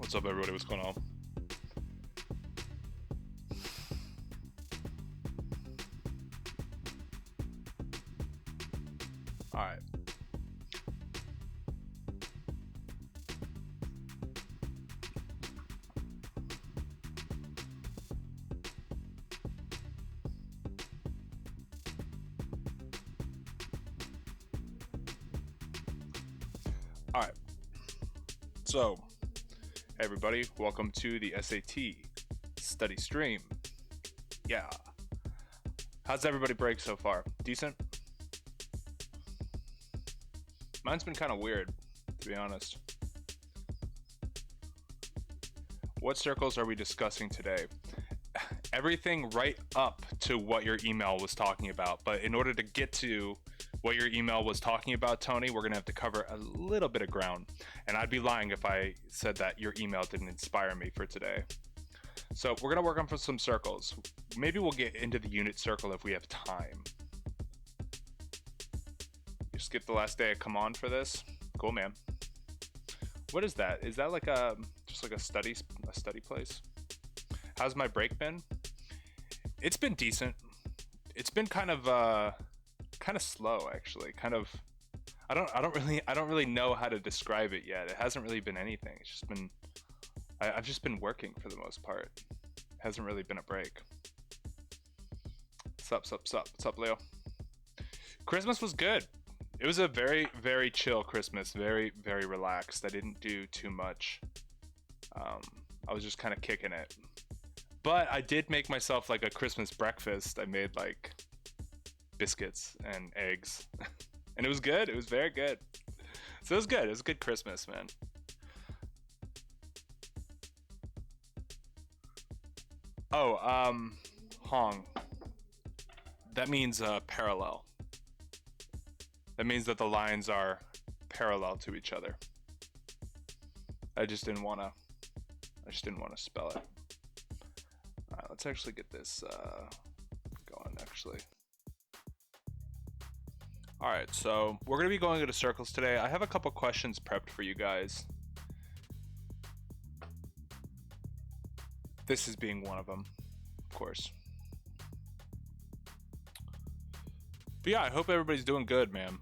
What's up, everybody? What's going on? All right. All right. So, hey everybody, welcome to the SAT study stream. Yeah. How's everybody break so far? Decent? Mine's been kind of weird, to be honest. What circles are we discussing today? Everything right up to what your email was talking about, but in order to get to what your email was talking about, Tony, we're gonna have to cover a little bit of ground, and I'd be lying if I said that your email didn't inspire me for today. So we're gonna work on some circles. Maybe we'll get into the unit circle if we have time. You skip the last day of come on for this? Cool, man. What is that? Is that like just like a study place? How's my break been? It's been decent. It's been kind of slow, actually. I don't really know how to describe it yet. It hasn't really been anything. It's just been I've just been working for the most part. It hasn't really been a break. What's up, Leo? Christmas was good. It was a very, very chill Christmas. Very, very relaxed. I didn't do too much. I was just kind of kicking it. But I did make myself like a Christmas breakfast. I made like biscuits and eggs. And it was good. It was very good. So it was good. It was a good Christmas, man. Oh, Hong. That means parallel. That means that the lines are parallel to each other. I just didn't want to spell it. All right, let's actually get this going, actually. All right, so we're going to be going into circles today. I have a couple questions prepped for you guys. This is being one of them, of course. But yeah, I hope everybody's doing good, man.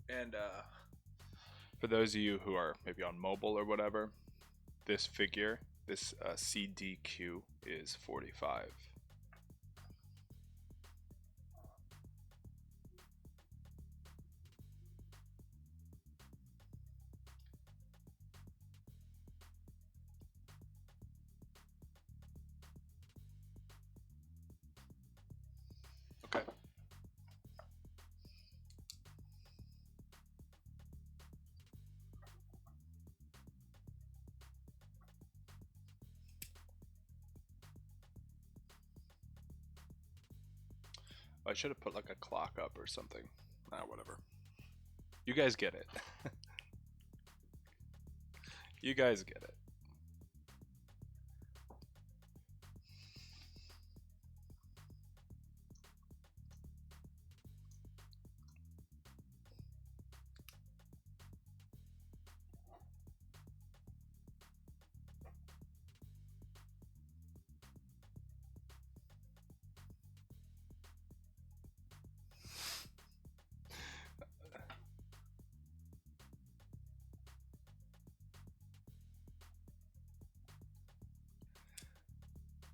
And for those of you who are maybe on mobile or whatever, this figure, this CDQ is 45. Okay. I should have put like a clock up or something. Whatever. You guys get it. You guys get it.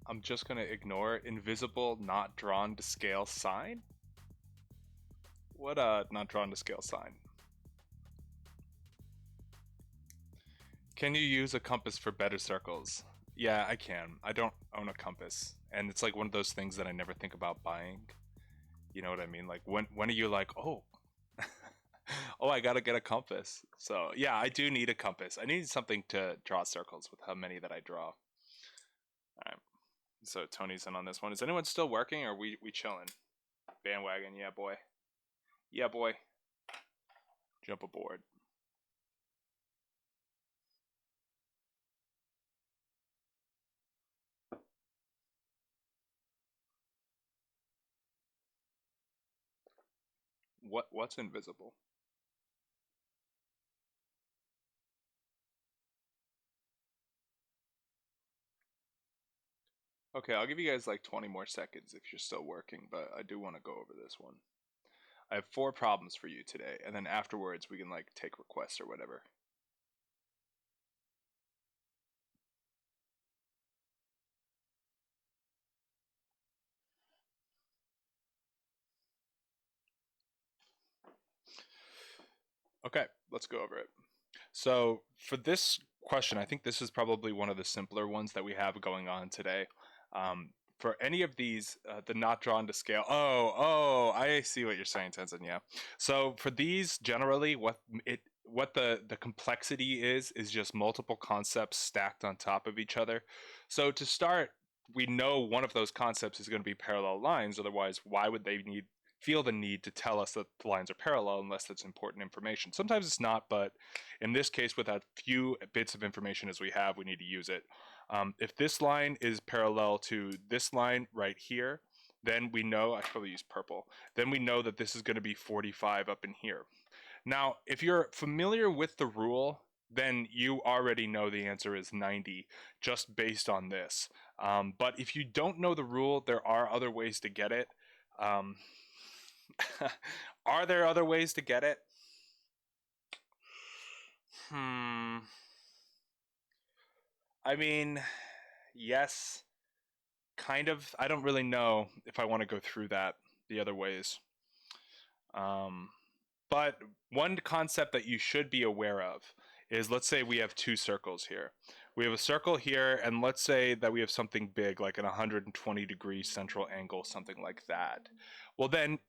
I'm just gonna ignore invisible not drawn to scale sign. What not drawn to scale sign? Can you use a compass for better circles? Yeah, I can. I don't own a compass, and it's like one of those things that I never think about buying. You know what I mean? Like when are you like, oh, oh, I gotta get a compass. So yeah, I do need a compass. I need something to draw circles with how many that I draw. All right. So Tony's in on this one. Is anyone still working, or we chilling? Bandwagon, yeah boy. Yeah boy. Jump aboard. What's invisible? Okay, I'll give you guys like 20 more seconds if you're still working, but I do want to go over this one. I have 4 problems for you today, and then afterwards we can like take requests or whatever. Okay, let's go over it. So for this question, I think this is probably one of the simpler ones that we have going on today. For any of these, the not drawn to scale. Oh, I see what you're saying, Tenzin. Yeah. So for these, generally, what the complexity is just multiple concepts stacked on top of each other. So to start, we know one of those concepts is going to be parallel lines. Otherwise, why would they feel the need to tell us that the lines are parallel unless it's important information? Sometimes it's not, but in this case, with as few bits of information as we have, we need to use it. If this line is parallel to this line right here, then we know, I should probably use purple, then we know that this is going to be 45 up in here. Now, if you're familiar with the rule, then you already know the answer is 90 just based on this. But if you don't know the rule, there are other ways to get it. Um, are there other ways to get it? I mean, yes, kind of. I don't really know if I want to go through that the other ways. Um, but one concept that you should be aware of is, let's say we have 2 circles here. We have a circle here, and let's say that we have something big, like an 120-degree central angle, something like that. Well, then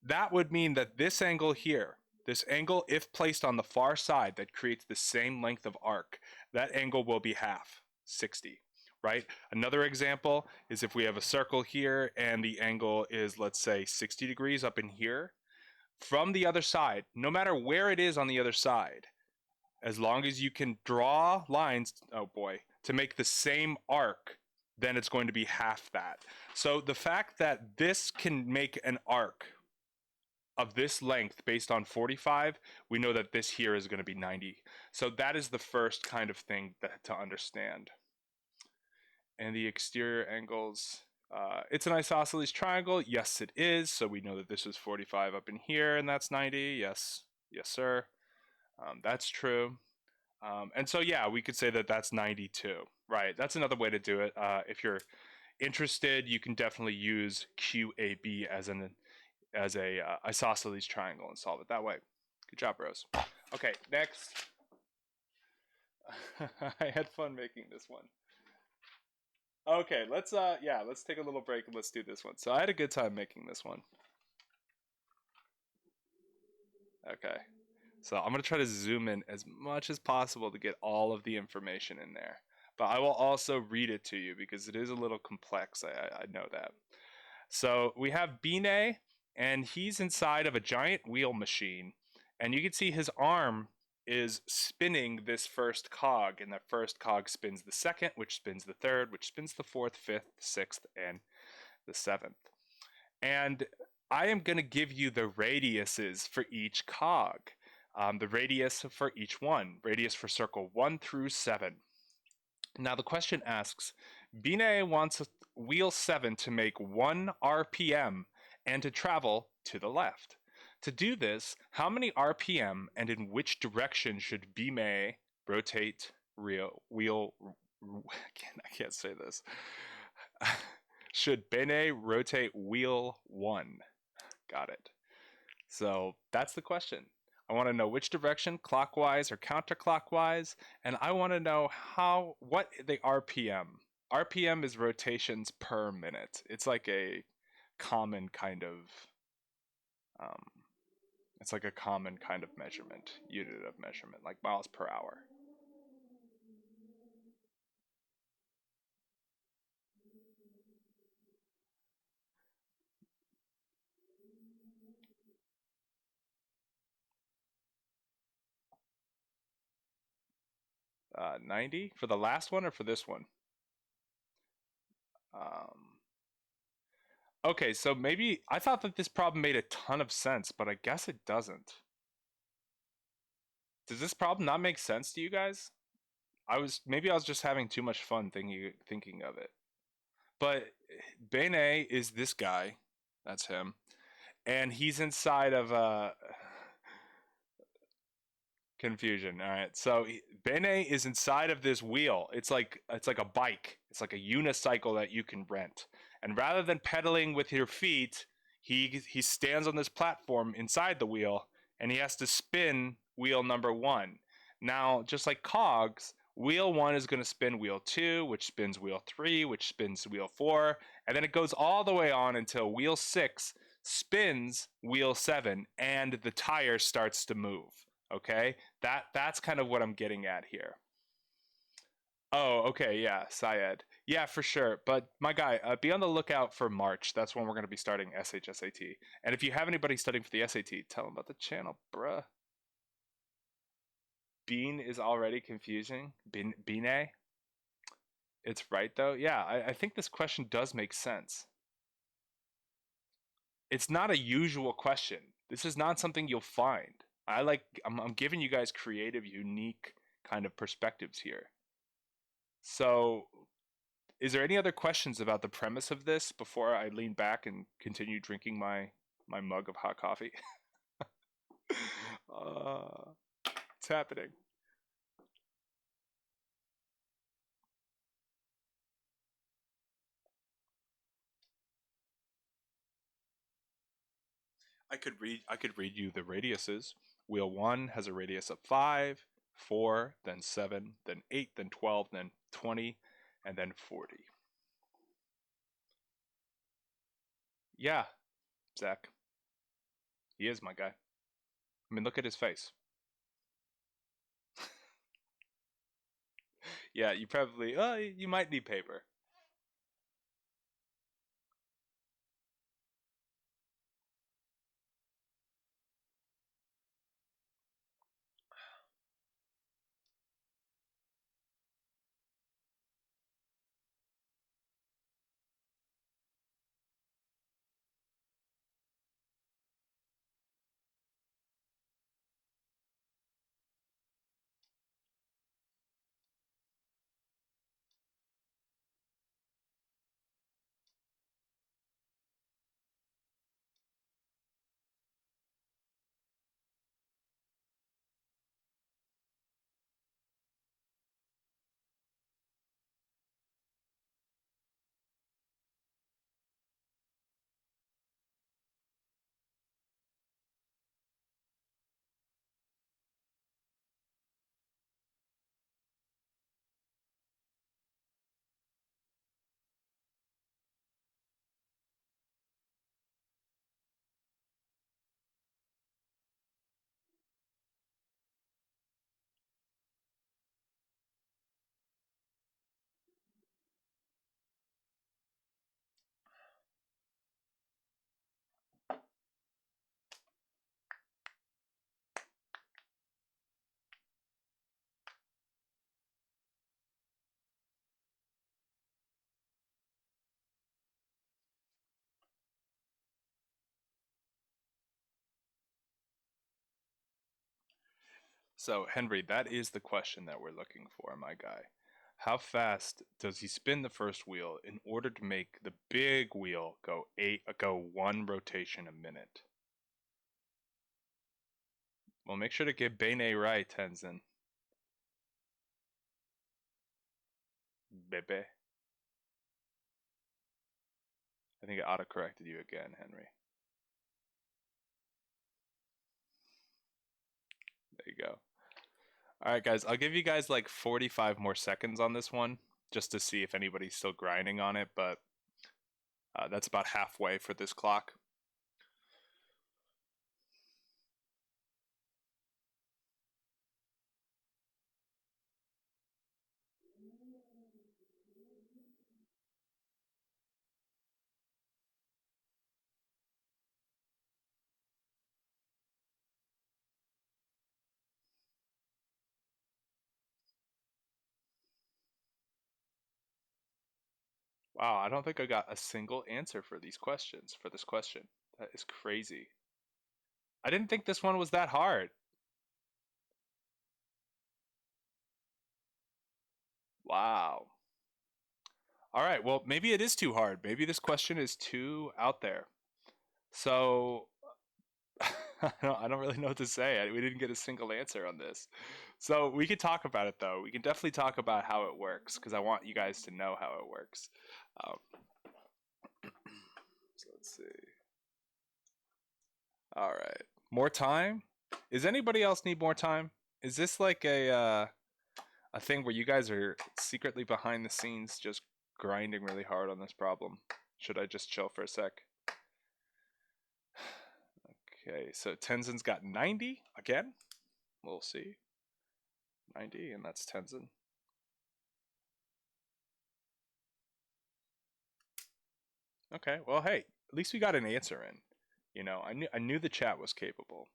that would mean that this angle here, this angle, if placed on the far side that creates the same length of arc, that angle will be half, 60, right? Another example is if we have a circle here and the angle is, let's say, 60 degrees up in here. From the other side, no matter where it is on the other side, as long as you can draw lines, oh boy, to make the same arc, then it's going to be half that. So the fact that this can make an arc of this length based on 45, we know that this here is going to be 90. So that is the first kind of thing to understand. And the exterior angles, it's an isosceles triangle. Yes, it is. So we know that this is 45 up in here, and that's 90. Yes, yes, sir. That's true. And so, yeah, we could say that that's 92. Right. That's another way to do it. If you're interested, you can definitely use QAB as a isosceles triangle and solve it that way. Good job, bros. Okay, next. I had fun making this one. Okay, let's take a little break and let's do this one. So I had a good time making this one. Okay. So I'm going to try to zoom in as much as possible to get all of the information in there. But I will also read it to you because it is a little complex. I know that. So we have Binet, and he's inside of a giant wheel machine. And you can see his arm is spinning this first cog, and that first cog spins the second, which spins the third, which spins the fourth, fifth, sixth, and the seventh. And I am going to give you the radiuses for each cog. The radius for each one, radius for circle 1 through 7. Now the question asks, Binet wants wheel 7 to make 1 RPM and to travel to the left. To do this, how many RPM and in which direction should Binet rotate wheel I can't say this. Should Binet rotate wheel 1? Got it. So that's the question. I want to know which direction, clockwise or counterclockwise, and I want to know what the RPM. RPM is rotations per minute. It's like a common kind of, measurement, unit of measurement, like miles per hour. 90 for the last one or for this one? Um, okay, so maybe I thought that this problem made a ton of sense, but I guess it doesn't. Does this problem not make sense to you guys? Maybe I was just having too much fun thinking of it. But Bene is this guy. That's him. And he's inside of confusion. All right. So Bene is inside of this wheel. It's like a bike. It's like a unicycle that you can rent. And rather than pedaling with your feet, he stands on this platform inside the wheel and he has to spin wheel number 1. Now, just like cogs, wheel 1 is going to spin wheel 2, which spins wheel 3, which spins wheel 4, and then it goes all the way on until wheel 6 spins wheel 7 and the tire starts to move. Okay, that's kind of what I'm getting at here. Oh, okay, yeah, Syed. Yeah, for sure. But my guy, be on the lookout for March. That's when we're going to be starting SHSAT. And if you have anybody studying for the SAT, tell them about the channel, bruh. Bean is already confusing. Bean. It's right though. Yeah, I think this question does make sense. It's not a usual question. This is not something you'll find. I'm giving you guys creative, unique kind of perspectives here. So, is there any other questions about the premise of this before I lean back and continue drinking my mug of hot coffee? uh, it's happening. I could read you the radiuses. Wheel 1 has a radius of 5, 4, then 7, then 8, then 12, then 20, and then 40. Yeah, Zach. He is my guy. I mean, look at his face. Yeah, you might need paper. So, Henry, that is the question that we're looking for, my guy. How fast does he spin the first wheel in order to make the big wheel go 1 rotation a minute? Well, make sure to get Bene right, Tenzin. Bebe. I think it auto-corrected you again, Henry. There you go. All right, guys, I'll give you guys like 45 more seconds on this one just to see if anybody's still grinding on it, but that's about halfway for this clock. Wow, I don't think I got a single answer for these questions, for this question. That is crazy. I didn't think this one was that hard. Wow. All right, well, maybe it is too hard. Maybe this question is too out there. So I don't really know what to say. We didn't get a single answer on this. So we could talk about it though. We can definitely talk about how it works because I want you guys to know how it works. Um, so let's see. All right, more time. Is anybody else need more time? Is this like a thing where you guys are secretly behind the scenes just grinding really hard on this problem? Should I just chill for a sec? Okay, so Tenzin's got 90 again. We'll see. 90, and that's Tenzin. Okay, well, hey, at least we got an answer in. You know, I knew the chat was capable.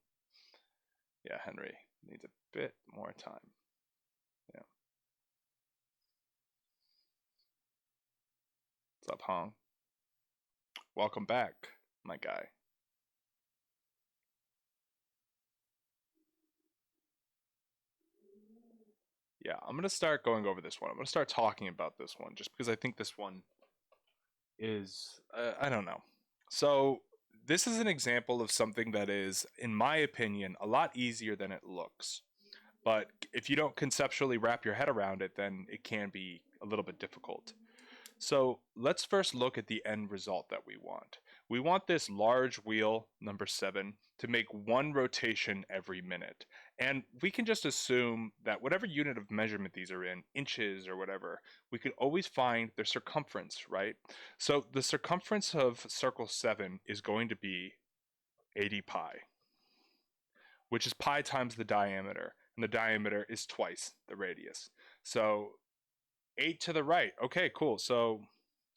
Yeah, Henry needs a bit more time. Yeah. What's up, Hong? Welcome back, my guy. Yeah, I'm gonna start going over this one. I'm gonna start talking about this one just because I think this one is I don't know. So this is an example of something that is, in my opinion, a lot easier than it looks. But if you don't conceptually wrap your head around it, then it can be a little bit difficult. So let's first look at the end result that we want. We want this large wheel, number 7, to make one rotation every minute. And we can just assume that whatever unit of measurement these are in, inches or whatever, we can always find their circumference, right? So the circumference of circle 7 is going to be 80 pi, which is pi times the diameter. And the diameter is twice the radius. So 8 to the right. Okay, cool. So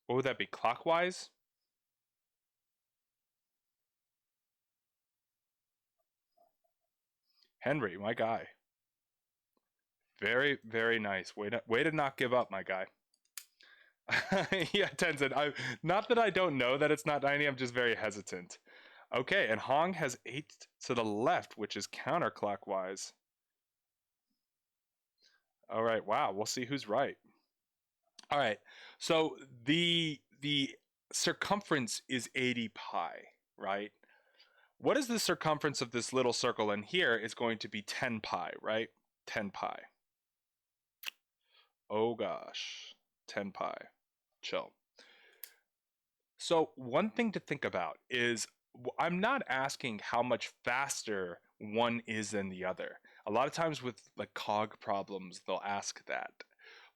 what would that be, clockwise? Henry, my guy. Very, very nice. Way to not give up, my guy. Yeah, Tenzin. Not that I don't know that it's not 90, I'm just very hesitant. Okay, and Hong has 8 to the left, which is counterclockwise. All right, wow, we'll see who's right. All right, so the circumference is 80 pi, right? What is the circumference of this little circle in here is going to be 10 pi, right? 10 pi. Oh gosh, 10 pi. Chill. So one thing to think about is I'm not asking how much faster one is than the other. A lot of times with like cog problems, they'll ask that.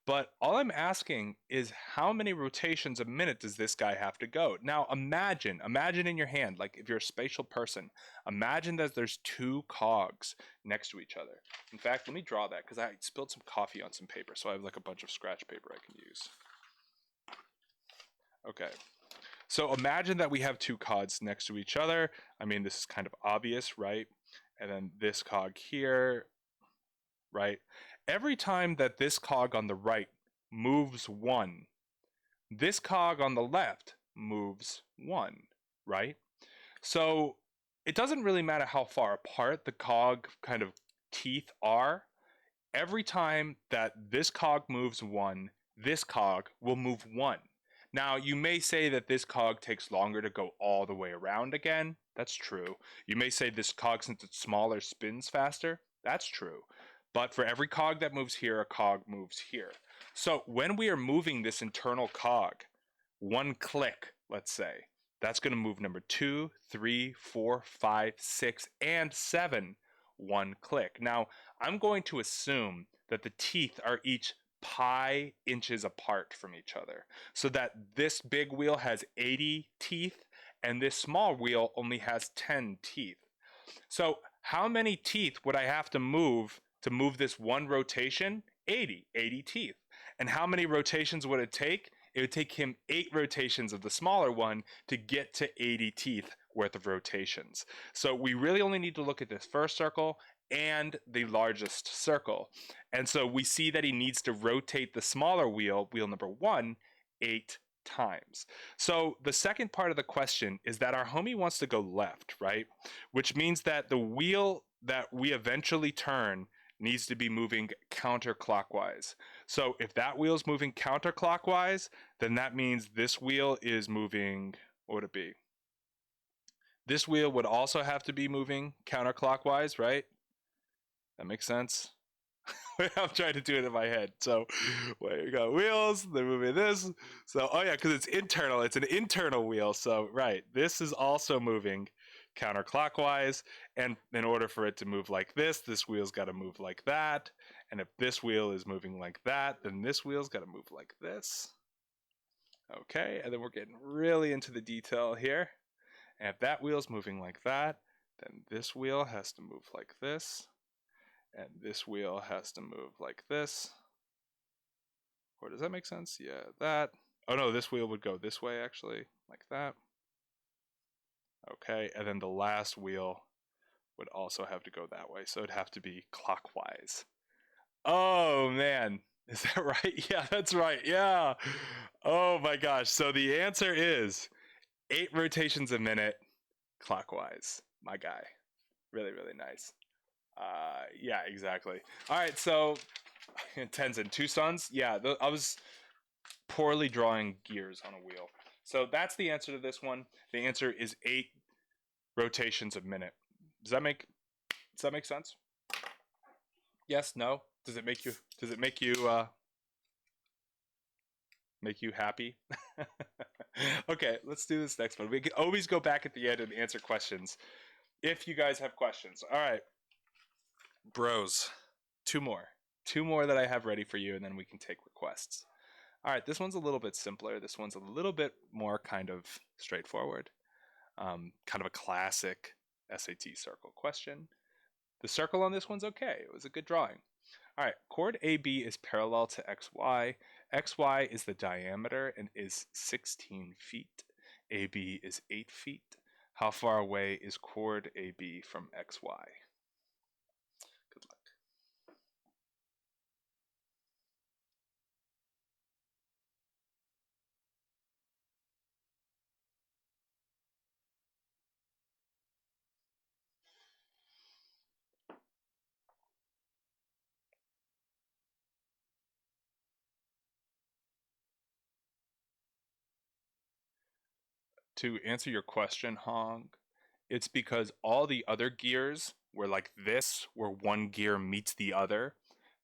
But all I'm asking is how many rotations a minute does this guy have to go? Now imagine in your hand, like if you're a spatial person, imagine that there's two cogs next to each other. In fact, let me draw that because I spilled some coffee on some paper, so I have like a bunch of scratch paper I can use. Okay. So imagine that we have two cogs next to each other. I mean, this is kind of obvious, right? And then this cog here, right? Every time that this cog on the right moves one, this cog on the left moves one, right? So it doesn't really matter how far apart the cog kind of teeth are. Every time that this cog moves one, this cog will move one. Now, you may say that this cog takes longer to go all the way around again. That's true. You may say this cog, since it's smaller, spins faster. That's true. But for every cog that moves here, a cog moves here. So when we are moving this internal cog, one click, let's say, that's going to move number 2, 3, 4, 5, 6, and 7 one click. Now, I'm going to assume that the teeth are each pi inches apart from each other, so that this big wheel has 80 teeth and this small wheel only has 10 teeth. So how many teeth would I have to move this one rotation? 80 teeth. And how many rotations would it take? It would take him 8 rotations of the smaller one to get to 80 teeth worth of rotations. So we really only need to look at this first circle and the largest circle. And so we see that he needs to rotate the smaller wheel, wheel number 1, 8 times. So the second part of the question is that our homie wants to go left, right? Which means that the wheel that we eventually turn needs to be moving counterclockwise. So if that wheel's moving counterclockwise, then that means this wheel is moving, what would it be? This wheel would also have to be moving counterclockwise, right? That makes sense? I'm trying to do it in my head. So, where you got wheels, they're moving this. So, oh yeah, because it's internal. It's an internal wheel. So, right, this is also moving counterclockwise. And in order for it to move like this wheel's got to move like that. And if this wheel is moving like that, then this wheel's got to move like this. Okay, and then we're getting really into the detail here. And if that wheel's moving like that, then this wheel has to move like this. And this wheel has to move like this. Or does that make sense? Yeah, that. Oh no, this wheel would go this way actually, like that. Okay, and then the last wheel would also have to go that way, so it'd have to be clockwise. Oh man, is that right? Yeah, that's right. Yeah. Oh my gosh. So the answer is 8 rotations a minute clockwise. My guy. Really, really nice. Yeah, exactly. All right, so Tenzin, 2 suns. Yeah, I was poorly drawing gears on a wheel. So that's the answer to this one. The answer is 8 rotations a minute. Does that make sense? Yes, no? Does it make you make you happy? Okay, let's do this next one. We can always go back at the end and answer questions if you guys have questions. All right. Bros, 2 more. 2 more that I have ready for you, and then we can take requests. All right, this one's a little bit simpler. This one's a little bit more kind of straightforward. Kind of a classic SAT circle question. The circle on this one's okay. It was a good drawing. All right, chord AB is parallel to XY. XY is the diameter and is 16 feet. AB is 8 feet. How far away is chord AB from XY? Good luck. To answer your question, Hong, it's because all the other gears were like this, where one gear meets the other.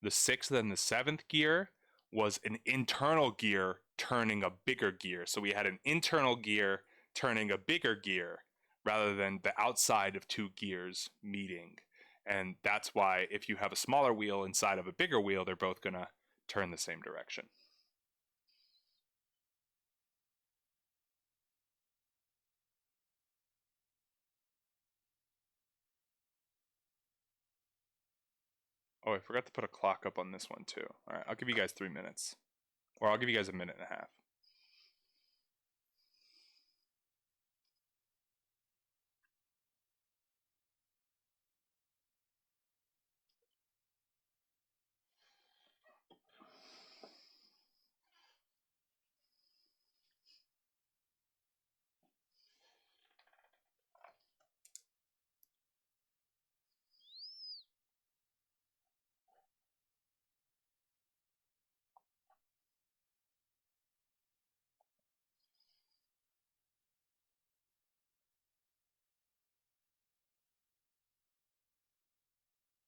The 6th and the 7th gear was an internal gear turning a bigger gear. So we had an internal gear turning a bigger gear rather than the outside of 2 gears meeting. And that's why if you have a smaller wheel inside of a bigger wheel, they're both going to turn the same direction. Oh, I forgot to put a clock up on this one too. All right, I'll give you guys 3 minutes. Or I'll give you guys a minute and a half.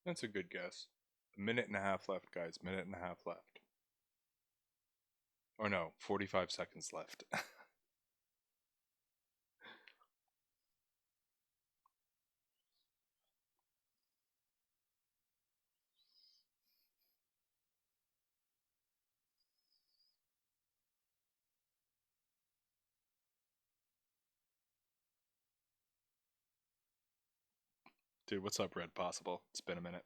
That's a good guess. A minute and a half left, guys. Minute and a half left. Or no, 45 seconds left. Dude, what's up, Red Possible? It's been a minute.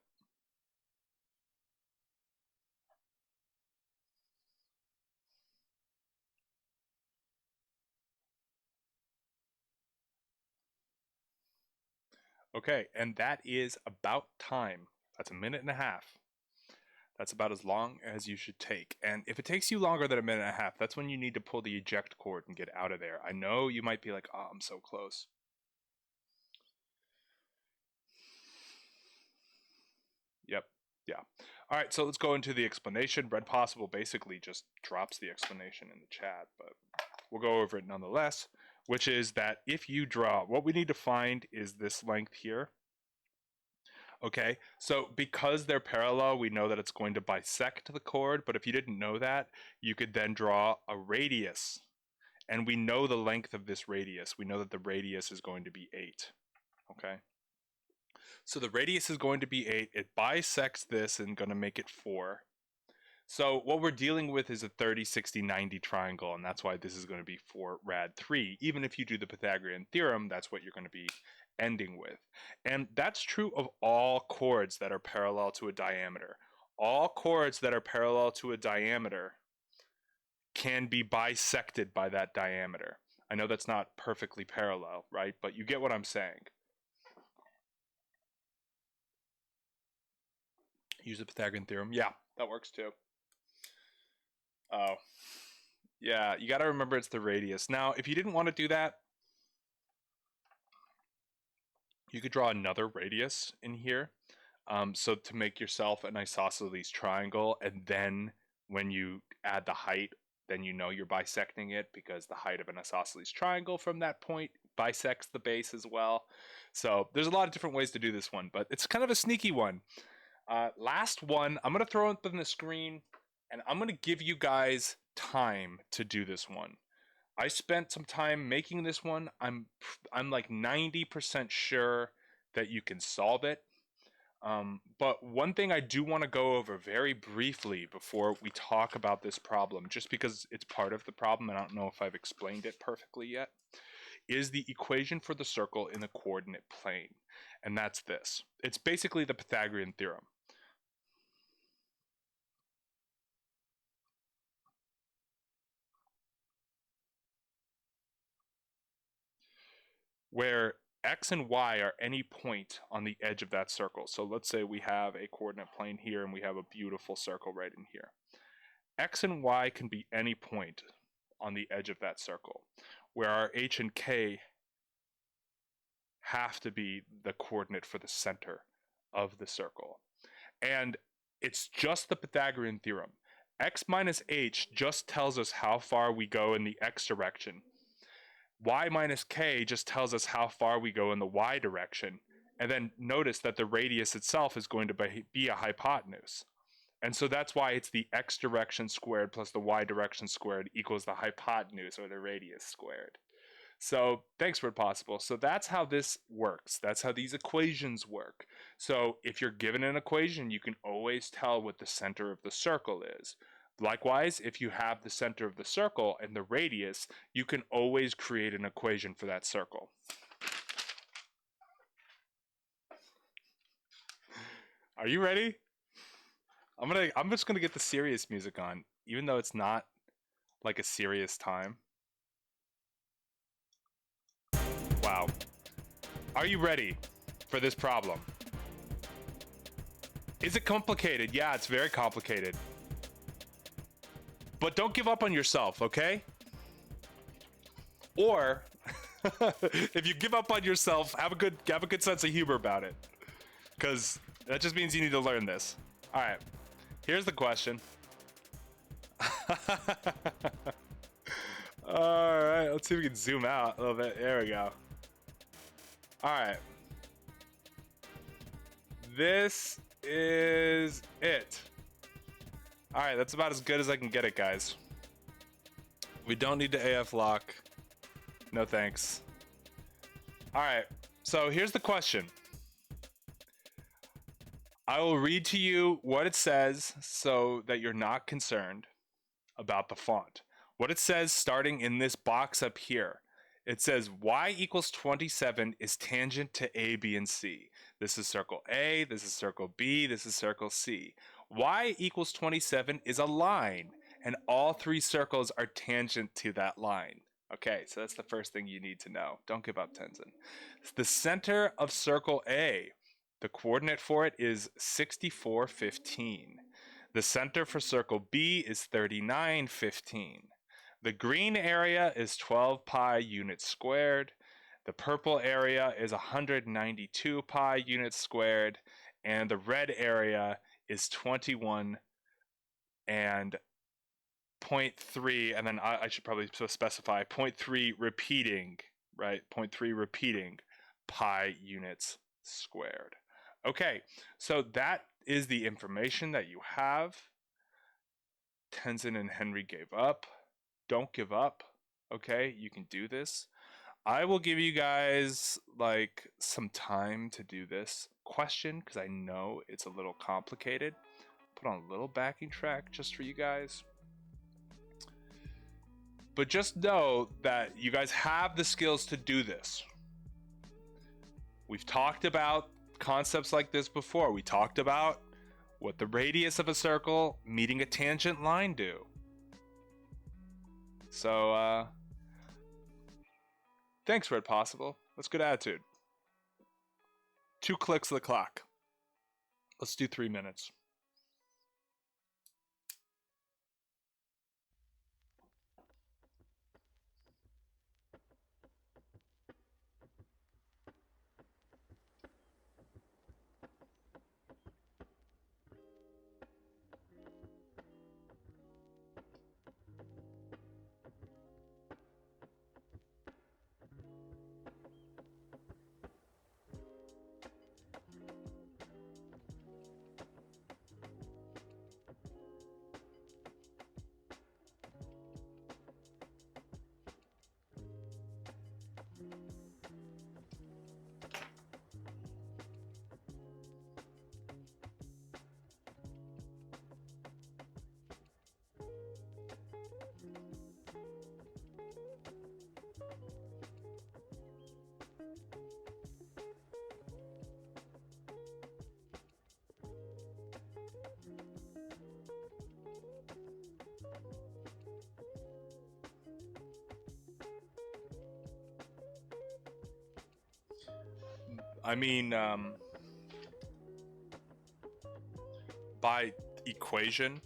Okay, and that is about time. That's a minute and a half. That's about as long as you should take. And if it takes you longer than a minute and a half, that's when you need to pull the eject cord and get out of there. I know you might be like, oh, I'm so close. Yep. Yeah. All right, so let's go into the explanation. Red Possible basically just drops the explanation in the chat, but we'll go over it nonetheless, which is that if you draw, what we need to find is this length here. Okay, so because they're parallel, we know that it's going to bisect the chord, but if you didn't know that, you could then draw a radius. And we know the length of this radius. We know that the radius is going to be 8. Okay, so the radius is going to be 8. It bisects this and going to make it 4. So what we're dealing with is a 30, 60, 90 triangle, and that's why this is going to be 4 rad 3. Even if you do the Pythagorean theorem, that's what you're going to be ending with. And that's true of all chords that are parallel to a diameter. All chords that are parallel to a diameter can be bisected by that diameter. I know that's not perfectly parallel, right? But you get what I'm saying. Use the Pythagorean theorem. Yeah, that works too. Oh, yeah, you got to remember it's the radius. Now, if you didn't want to do that, you could draw another radius in here. So to make yourself an isosceles triangle, and then when you add the height, then you know you're bisecting it because the height of an isosceles triangle from that point bisects the base as well. So there's a lot of different ways to do this one, but it's kind of a sneaky one. Last one, I'm going to throw up on the screen, and I'm going to give you guys time to do this one. I spent some time making this one. I'm like 90% sure that you can solve it. But one thing I do want to go over very briefly before we talk about this problem, just because it's part of the problem, and I don't know if I've explained it perfectly yet, is the equation for the circle in the coordinate plane. And that's this. It's basically the Pythagorean theorem. Where x and y are any point on the edge of that circle. So let's say we have a coordinate plane here and we have a beautiful circle right in here. X and y can be any point on the edge of that circle, where our h and k have to be the coordinate for the center of the circle. And it's just the Pythagorean theorem. X minus h just tells us how far we go in the x direction. Y minus k just tells us how far we go in the y direction. And then notice that the radius itself is going to be a hypotenuse. And so that's why it's the x direction squared plus the y direction squared equals the hypotenuse, or the radius, squared. So thanks, Red Possible. So that's how this works. That's how these equations work. So if you're given an equation, you can always tell what the center of the circle is. Likewise, if you have the center of the circle and the radius, you can always create an equation for that circle. Are you ready? I'm just gonna get the serious music on, even though it's not like a serious time. Wow. Are you ready for this problem? Is it complicated? Yeah, it's very complicated. But don't give up on yourself, okay? Or if you give up on yourself, have a good sense of humor about it, because that just means you need to learn this. All right, here's the question. All right, let's see if we can zoom out a little bit. There we go. All right, this is it. All right, that's about as good as I can get it, guys. We don't need to AF lock. No thanks. All right, so here's the question. I will read to you what it says so that you're not concerned about the font. What it says starting in this box up here. It says y equals 27 is tangent to A, B, and C. This is circle A, this is circle B, this is circle C. Y equals 27 is a line, and all three circles are tangent to that line. Okay, so that's the first thing you need to know. Don't give up, Tenzin. The center of circle A, the coordinate for it is 64, 15. The center for circle B is 3915. The green area is 12 pi units squared. The purple area is 192 pi units squared. And the red area is 21 and 0.3, and then I should probably specify 0.3 repeating, right? 0.3 repeating pi units squared. Okay, so that is the information that you have. Tenzin and Henry gave up. Don't give up, okay? You can do this. I will give you guys like some time to do this question because I know it's a little complicated. Put on a little backing track just for you guys. But just know that you guys have the skills to do this. We've talked about concepts like this before. We talked about what the radius of a circle meeting a tangent line do. So, thanks, Red Possible. That's good attitude. 2 clicks of the clock. Let's do 3 minutes. I mean, by equation,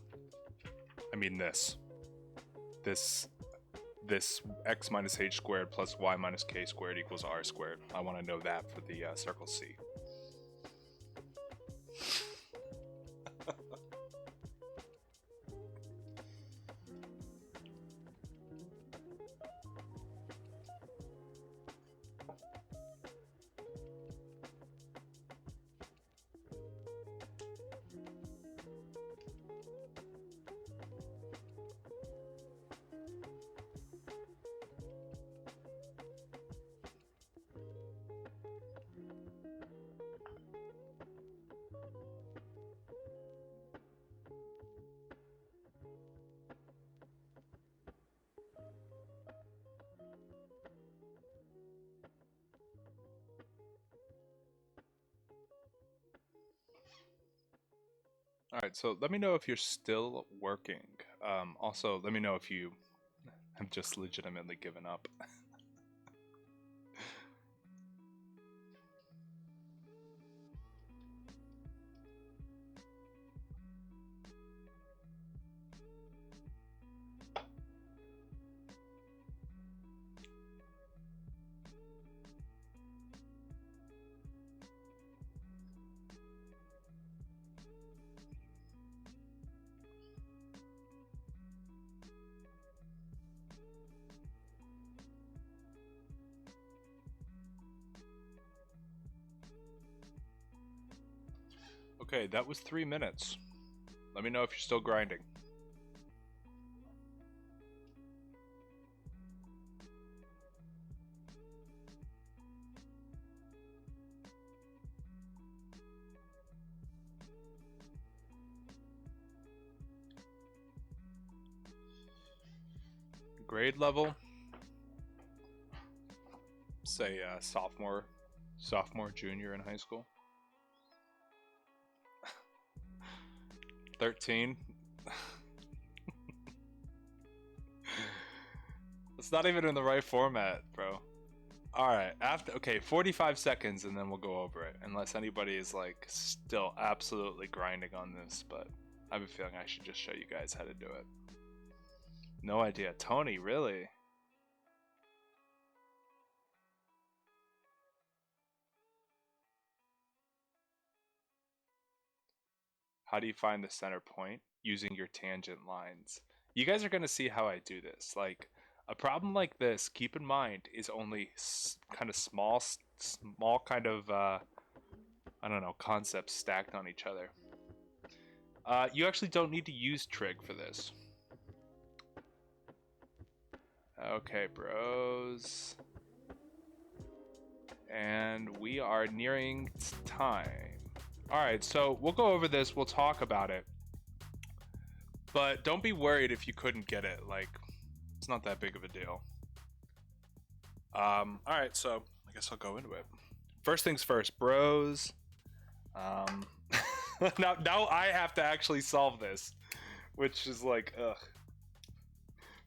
I mean this x minus h squared plus y minus k squared equals r squared. I want to know that for the circle C. All right, so let me know if you're still working. Also, let me know if you have just legitimately given up. Okay, that was 3 minutes. Let me know if you're still grinding. Grade level, say sophomore, junior in high school. 13. It's not even in the right format, bro. Alright, okay, 45 seconds and then we'll go over it. Unless anybody is like still absolutely grinding on this, but have a feeling I should just show you guys how to do it. No idea. Tony, really? How do you find the center point? Using your tangent lines. You guys are going to see how I do this. Like, a problem like this, keep in mind, is only kind of small kind of, I don't know, concepts stacked on each other. You actually don't need to use trig for this. Okay, bros. And we are nearing time. Alright, so we'll go over this, we'll talk about it. But don't be worried if you couldn't get it, like, it's not that big of a deal. Alright, so I guess I'll go into it. First things first, bros. Now I have to actually solve this, which is like, ugh.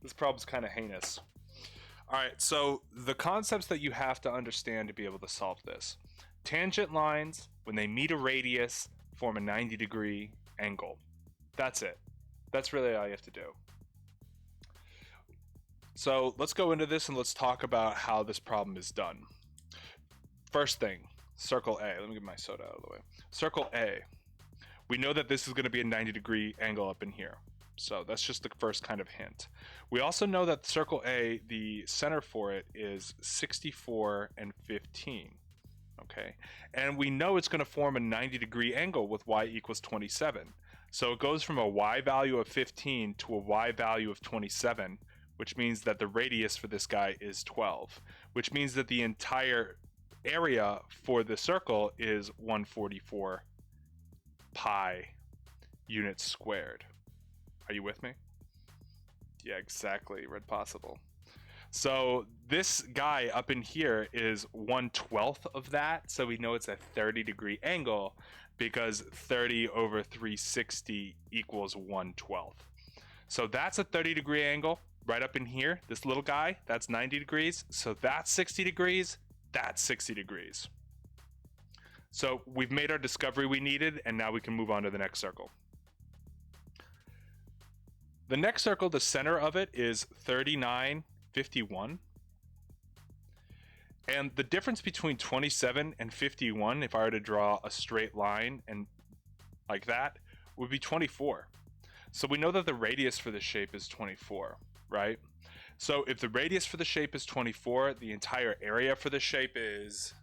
This problem's kind of heinous. Alright, so the concepts that you have to understand to be able to solve this. Tangent lines, when they meet a radius, form a 90-degree angle. That's it. That's really all you have to do. So let's go into this and let's talk about how this problem is done. First thing, circle A. Let me get my soda out of the way. Circle A. We know that this is going to be a 90-degree angle up in here. So that's just the first kind of hint. We also know that circle A, the center for it is 64 and 15. Okay, and we know it's going to form a 90-degree angle with y equals 27. So it goes from a y value of 15 to a y value of 27, which means that the radius for this guy is 12, which means that the entire area for the circle is 144 pi units squared. Are you with me? Yeah, exactly. Red possible. So this guy up in here is 1/12 of that. So we know it's a 30-degree angle because 30 over 360 equals 1/12. So that's a 30-degree angle right up in here. This little guy, that's 90 degrees. So that's 60 degrees. That's 60 degrees. So we've made our discovery we needed, and now we can move on to the next circle. The next circle, the center of it is 3951. And the difference between 27 and 51, if I were to draw a straight line and like that, would be 24. So we know that the radius for the shape is 24, right? So if the radius for the shape is 24, the entire area for the shape is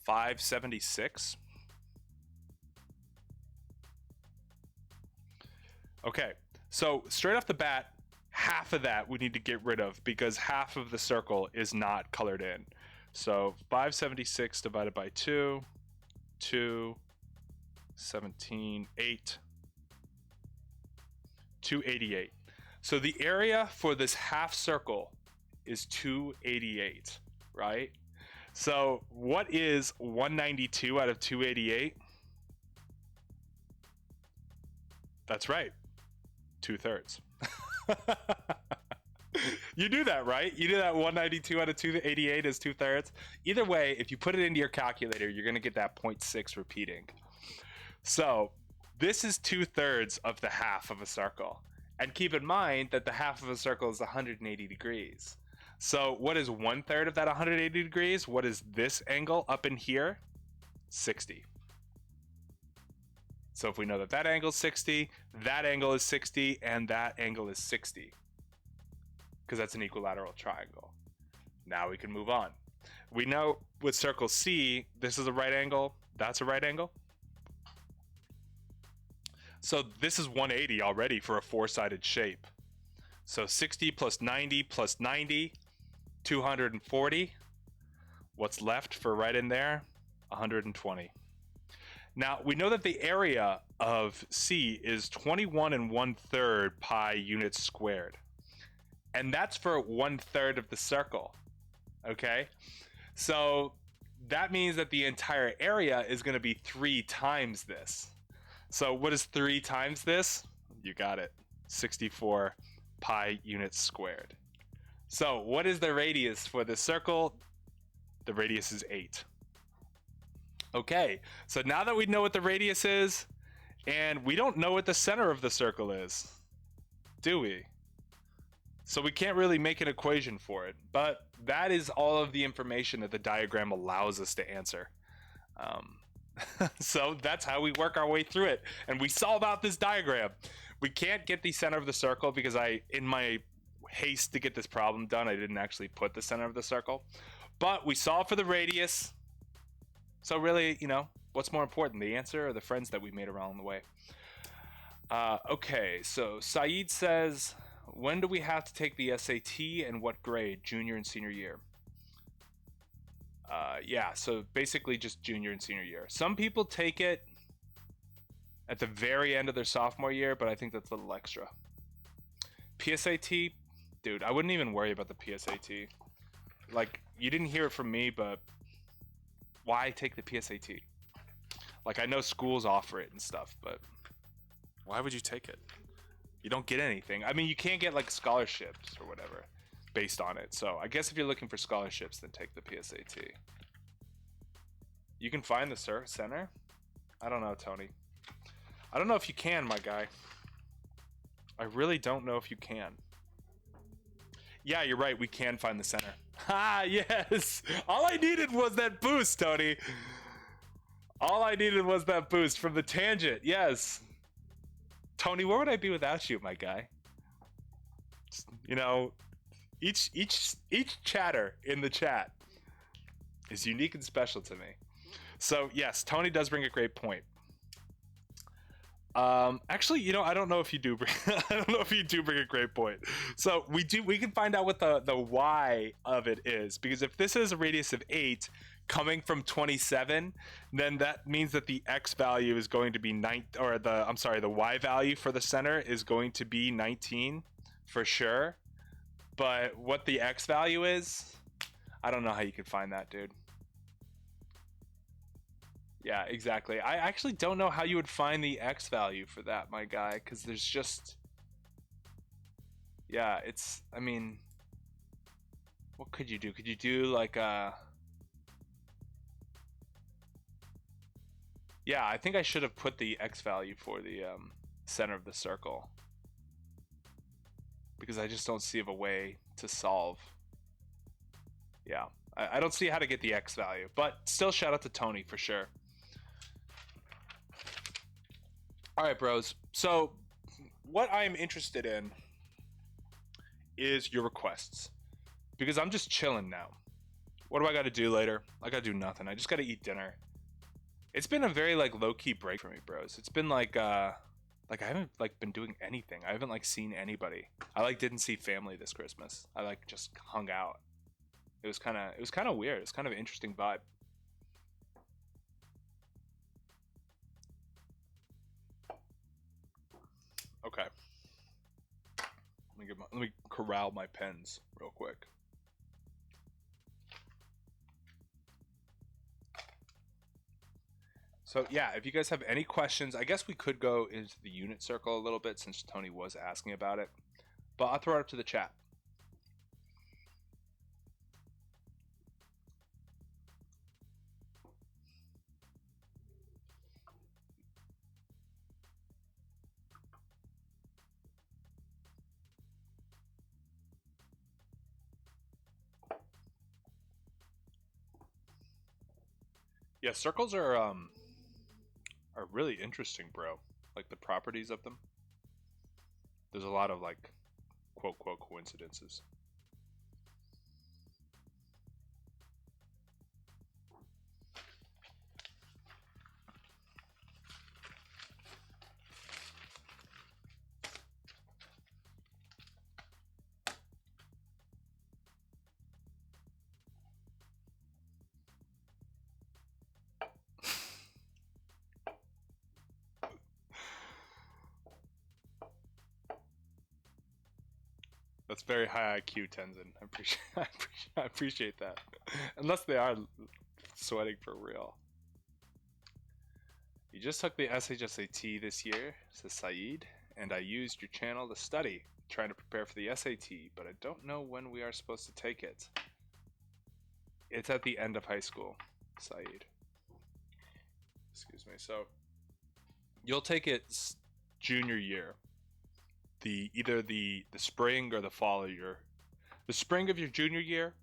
576. Okay, so straight off the bat, half of that we need to get rid of because half of the circle is not colored in. So 576 divided by 2, 17, 8, 288. So the area for this half circle is 288, right? So what is 192 out of 288? That's right, 2/3. You do that, right? You do that 192 out of 288 is 2/3. Either way, if you put it into your calculator, you're going to get that 0.6 repeating. So this is 2/3 of the half of a circle. And keep in mind that the half of a circle is 180 degrees. So what is 1/3 of that 180 degrees? What is this angle up in here? 60. So if we know that that angle is 60, that angle is 60, and that angle is 60, because that's an equilateral triangle. Now we can move on. We know with circle C, this is a right angle, that's a right angle. So this is 180 already for a four-sided shape. So 60 plus 90 plus 90, 240. What's left for right in there? 120. Now, we know that the area of C is 21 1/3 pi units squared. And that's for 1/3 of the circle, okay? So that means that the entire area is going to be 3 times this. So what is 3 times this? You got it, 64 pi units squared. So what is the radius for the circle? The radius is 8. Okay, so now that we know what the radius is, And we don't know what the center of the circle is, do we? So we can't really make an equation for it, but that is all of the information that the diagram allows us to answer. So that's how we work our way through it. And we solve out this diagram. We can't get the center of the circle because in my haste to get this problem done, I didn't actually put the center of the circle. But we solve for the radius. So really, you know, what's more important, the answer or the friends that we made along the way? Okay, so Saeed says, when do we have to take the SAT and what grade, junior and senior year? Yeah, so basically just junior and senior year. Some people take it at the very end of their sophomore year, but I think that's a little extra. PSAT, dude, I wouldn't even worry about the PSAT. Like, you didn't hear it from me, but why take the PSAT? Like, I know schools offer it and stuff, but why would you take it? You don't get anything. I mean, you can't get like scholarships or whatever based on it. So I guess if you're looking for scholarships, then take the PSAT. You can find the center? I don't know, Tony. I don't know if you can, my guy. I really don't know if you can. Yeah, you're right. We can find the center. Ha, yes. All I needed was that boost, Tony. All I needed was that boost from the tangent. Yes. Tony, where would I be without you, my guy? You know, each chatter in the chat is unique and special to me. So yes, Tony does bring a great point. Actually, you know, I don't know if you do bring, I don't know if you do bring a great point. So we can find out what the y of it is, because if this is a radius of 8 coming from 27, then that means that the x value is going to be the y value for the center is going to be 19 for sure. But what the x value is, I don't know how you could find that, dude. Yeah, exactly. I actually don't know how you would find the x value for that, my guy, because there's just... Yeah, it's... I mean... What could you do? Could you do, like, a... Yeah, I think I should have put the x value for the center of the circle. Because I just don't see of a way to solve. Yeah, I don't see how to get the x value. But still, shout out to Tony for sure. All right, bros. So what I'm interested in is your requests, because I'm just chilling now. What do I got to do later? I got to do nothing. I just got to eat dinner. It's been a very like low-key break for me, bros. It's been like I haven't like been doing anything. I haven't like seen anybody. I like didn't see family this Christmas. I like just hung out. It was kind of weird. It's kind of an interesting vibe. Okay. Let me corral my pens real quick. So yeah, if you guys have any questions, I guess we could go into the unit circle a little bit since Tony was asking about it, but I'll throw it up to the chat. Yeah, circles are really interesting, bro. Like the properties of them. There's a lot of like quote coincidences. That's very high IQ, Tenzin. I appreciate that. Unless they are sweating for real. You just took the SHSAT this year, says Saeed, and I used your channel to study, trying to prepare for the SAT, but I don't know when we are supposed to take it. It's at the end of high school, Saeed. Excuse me. So You'll take it junior year, either the spring or the fall of the spring of your junior year,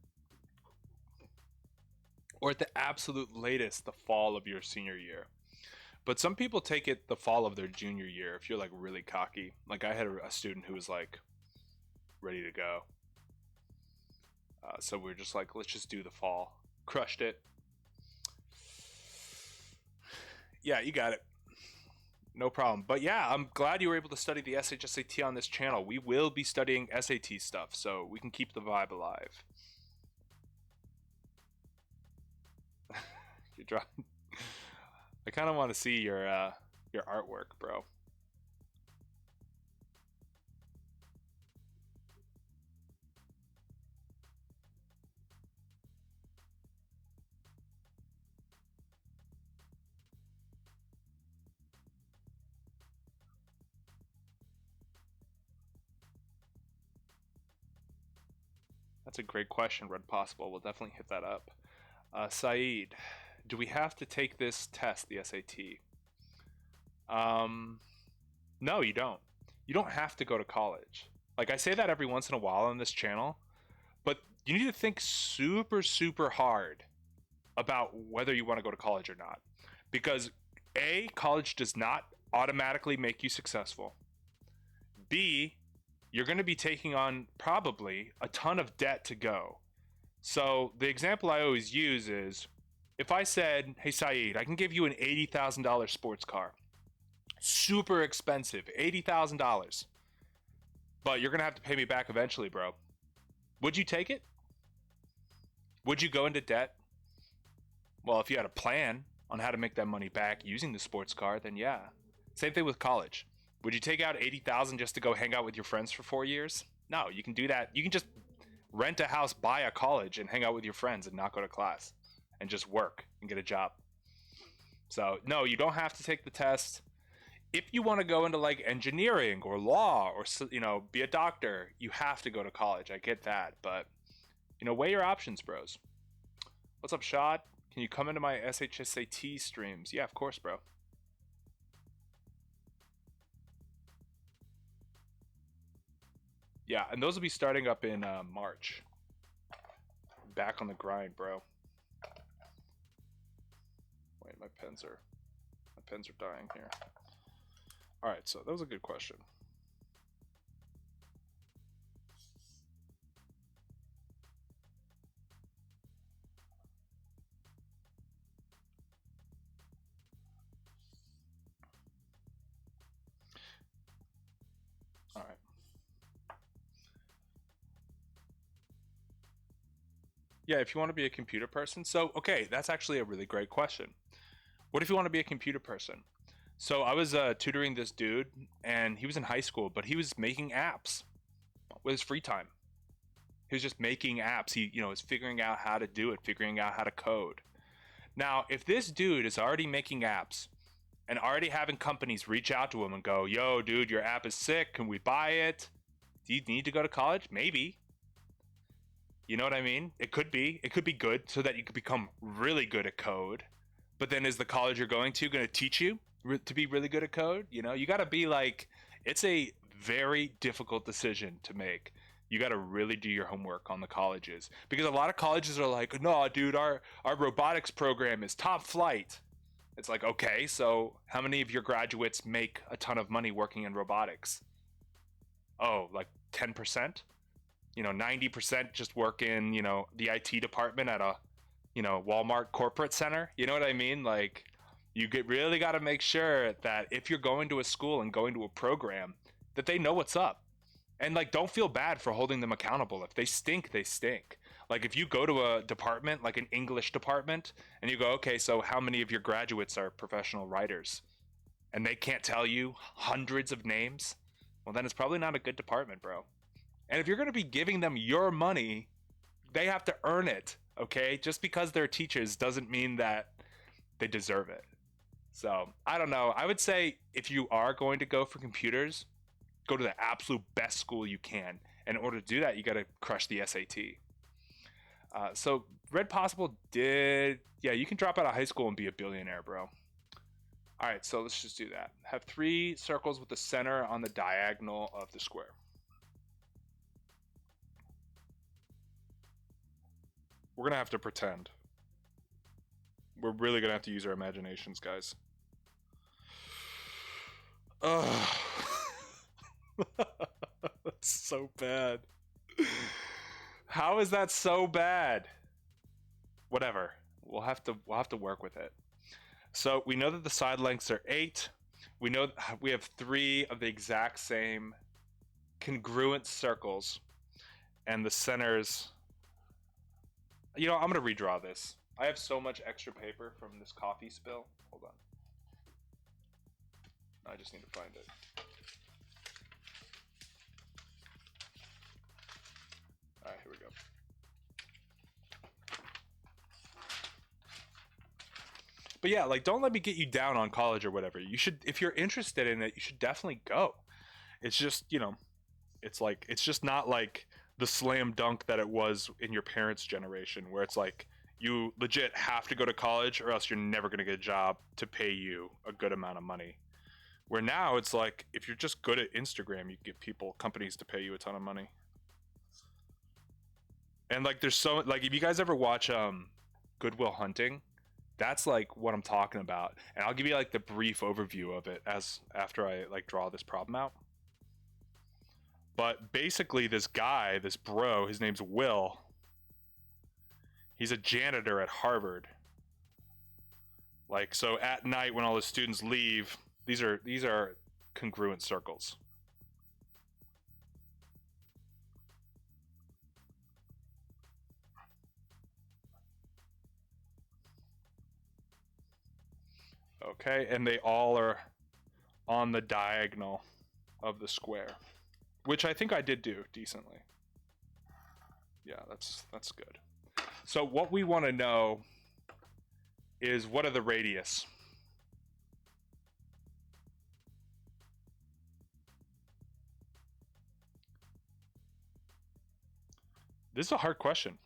or at the absolute latest, the fall of your senior year. But some people take it the fall of their junior year if you're like really cocky. Like I had a student who was like ready to go. So we were just like, let's just do the fall. Crushed it. Yeah, you got it. No problem. But yeah, I'm glad you were able to study the SHSAT on this channel. We will be studying SAT stuff, so we can keep the vibe alive. You're drawing. I kind of want to see your artwork, bro. That's a great question, Red Possible. We'll definitely hit that up. Saeed, do we have to take this test, the SAT? No, you don't. You don't have to go to college. Like I say that every once in a while on this channel, but you need to think super, super hard about whether you want to go to college or not. Because A, college does not automatically make you successful. B, you're going to be taking on probably a ton of debt to go. So the example I always use is if I said, hey, Saeed, I can give you an $80,000 sports car. Super expensive, $80,000. But you're going to have to pay me back eventually, bro. Would you take it? Would you go into debt? Well, if you had a plan on how to make that money back using the sports car, then yeah. Same thing with college. Would you take out $80,000 just to go hang out with your friends for 4 years? No, you can do that. You can just rent a house, buy a college, and hang out with your friends and not go to class and just work and get a job. So no, you don't have to take the test. If you want to go into like engineering or law or, you know, be a doctor, you have to go to college. I get that, but you know, weigh your options, bros. What's up, Shad? Can you come into my SHSAT streams? Yeah, of course, bro. Yeah, and those will be starting up in March. Back on the grind, bro. Wait, my pens are dying here. All right, so that was a good question. All right. Yeah, if you want to be a computer person. So, okay, that's actually a really great question. What if you want to be a computer person? So I was tutoring this dude, and he was in high school, but he was making apps with his free time. He was just making apps. He, you know, is figuring out how to do it, figuring out how to code. Now, if this dude is already making apps and already having companies reach out to him and go, yo, dude, your app is sick. Can we buy it? Do you need to go to college? Maybe. You know what I mean? It could be good so that you could become really good at code. But then is the college you're going to teach you to be really good at code? You know, you got to be like, it's a very difficult decision to make. You got to really do your homework on the colleges, because a lot of colleges are like, no, dude, our robotics program is top flight. It's like, okay, so how many of your graduates make a ton of money working in robotics? Oh, like 10%? You know, 90% just work in, you know, the IT department at a, you know, Walmart corporate center. You know what I mean? Like, you really got to make sure that if you're going to a school and going to a program, that they know what's up. And like, don't feel bad for holding them accountable. If they stink, they stink. Like, if you go to a department, like an English department, and you go, okay, so how many of your graduates are professional writers? And they can't tell you hundreds of names, well, then it's probably not a good department, bro. And if you're going to be giving them your money, they have to earn it, okay? Just because they're teachers doesn't mean that they deserve it. So, I don't know. I would say if you are going to go for computers, go to the absolute best school you can. And in order to do that, you got to crush the SAT. So, Red Possible did... Yeah, you can drop out of high school and be a billionaire, bro. All right, so let's just do that. Have 3 circles with the center on the diagonal of the square. We're gonna have to pretend. We're really gonna have to use our imaginations, guys. Ugh. That's so bad. How is that so bad? Whatever. We'll have to work with it. So we know that the side lengths are 8. We know we have 3 of the exact same congruent circles, and the centers. You know, I'm gonna redraw this. I have so much extra paper from this coffee spill. Hold on. I just need to find it. All right, here we go. But yeah, like, don't let me get you down on college or whatever. You should, if you're interested in it, you should definitely go. It's just, you know, it's like, it's just not like the slam dunk that it was in your parents' generation, where it's like, you legit have to go to college or else you're never going to get a job to pay you a good amount of money. Where now it's like, if you're just good at Instagram, you get companies to pay you a ton of money. And like, there's so, like, if you guys ever watch Good Will Hunting, that's like what I'm talking about. And I'll give you like the brief overview of it after I like draw this problem out. But basically this guy, this bro, his name's Will. He's a janitor at Harvard. Like, so at night when all the students leave, these are congruent circles. Okay, and they all are on the diagonal of the square, which I think I did do decently. Yeah, that's good. So what we want to know is, what are the radius? This is a hard question.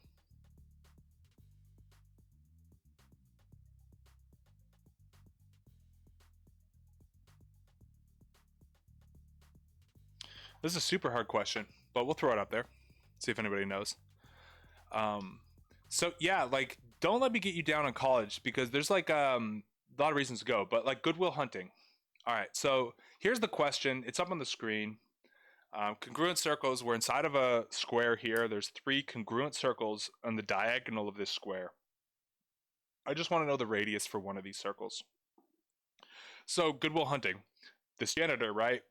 This is a super hard question, but we'll throw it up there, see if anybody knows. So yeah, like, don't let me get you down on college, because there's like a lot of reasons to go, but like Good Will Hunting. All right, so here's the question. It's up on the screen. Congruent circles, we're inside of a square here. There's 3 congruent circles on the diagonal of this square. I just want to know the radius for one of these circles. So Good Will Hunting, this janitor, right?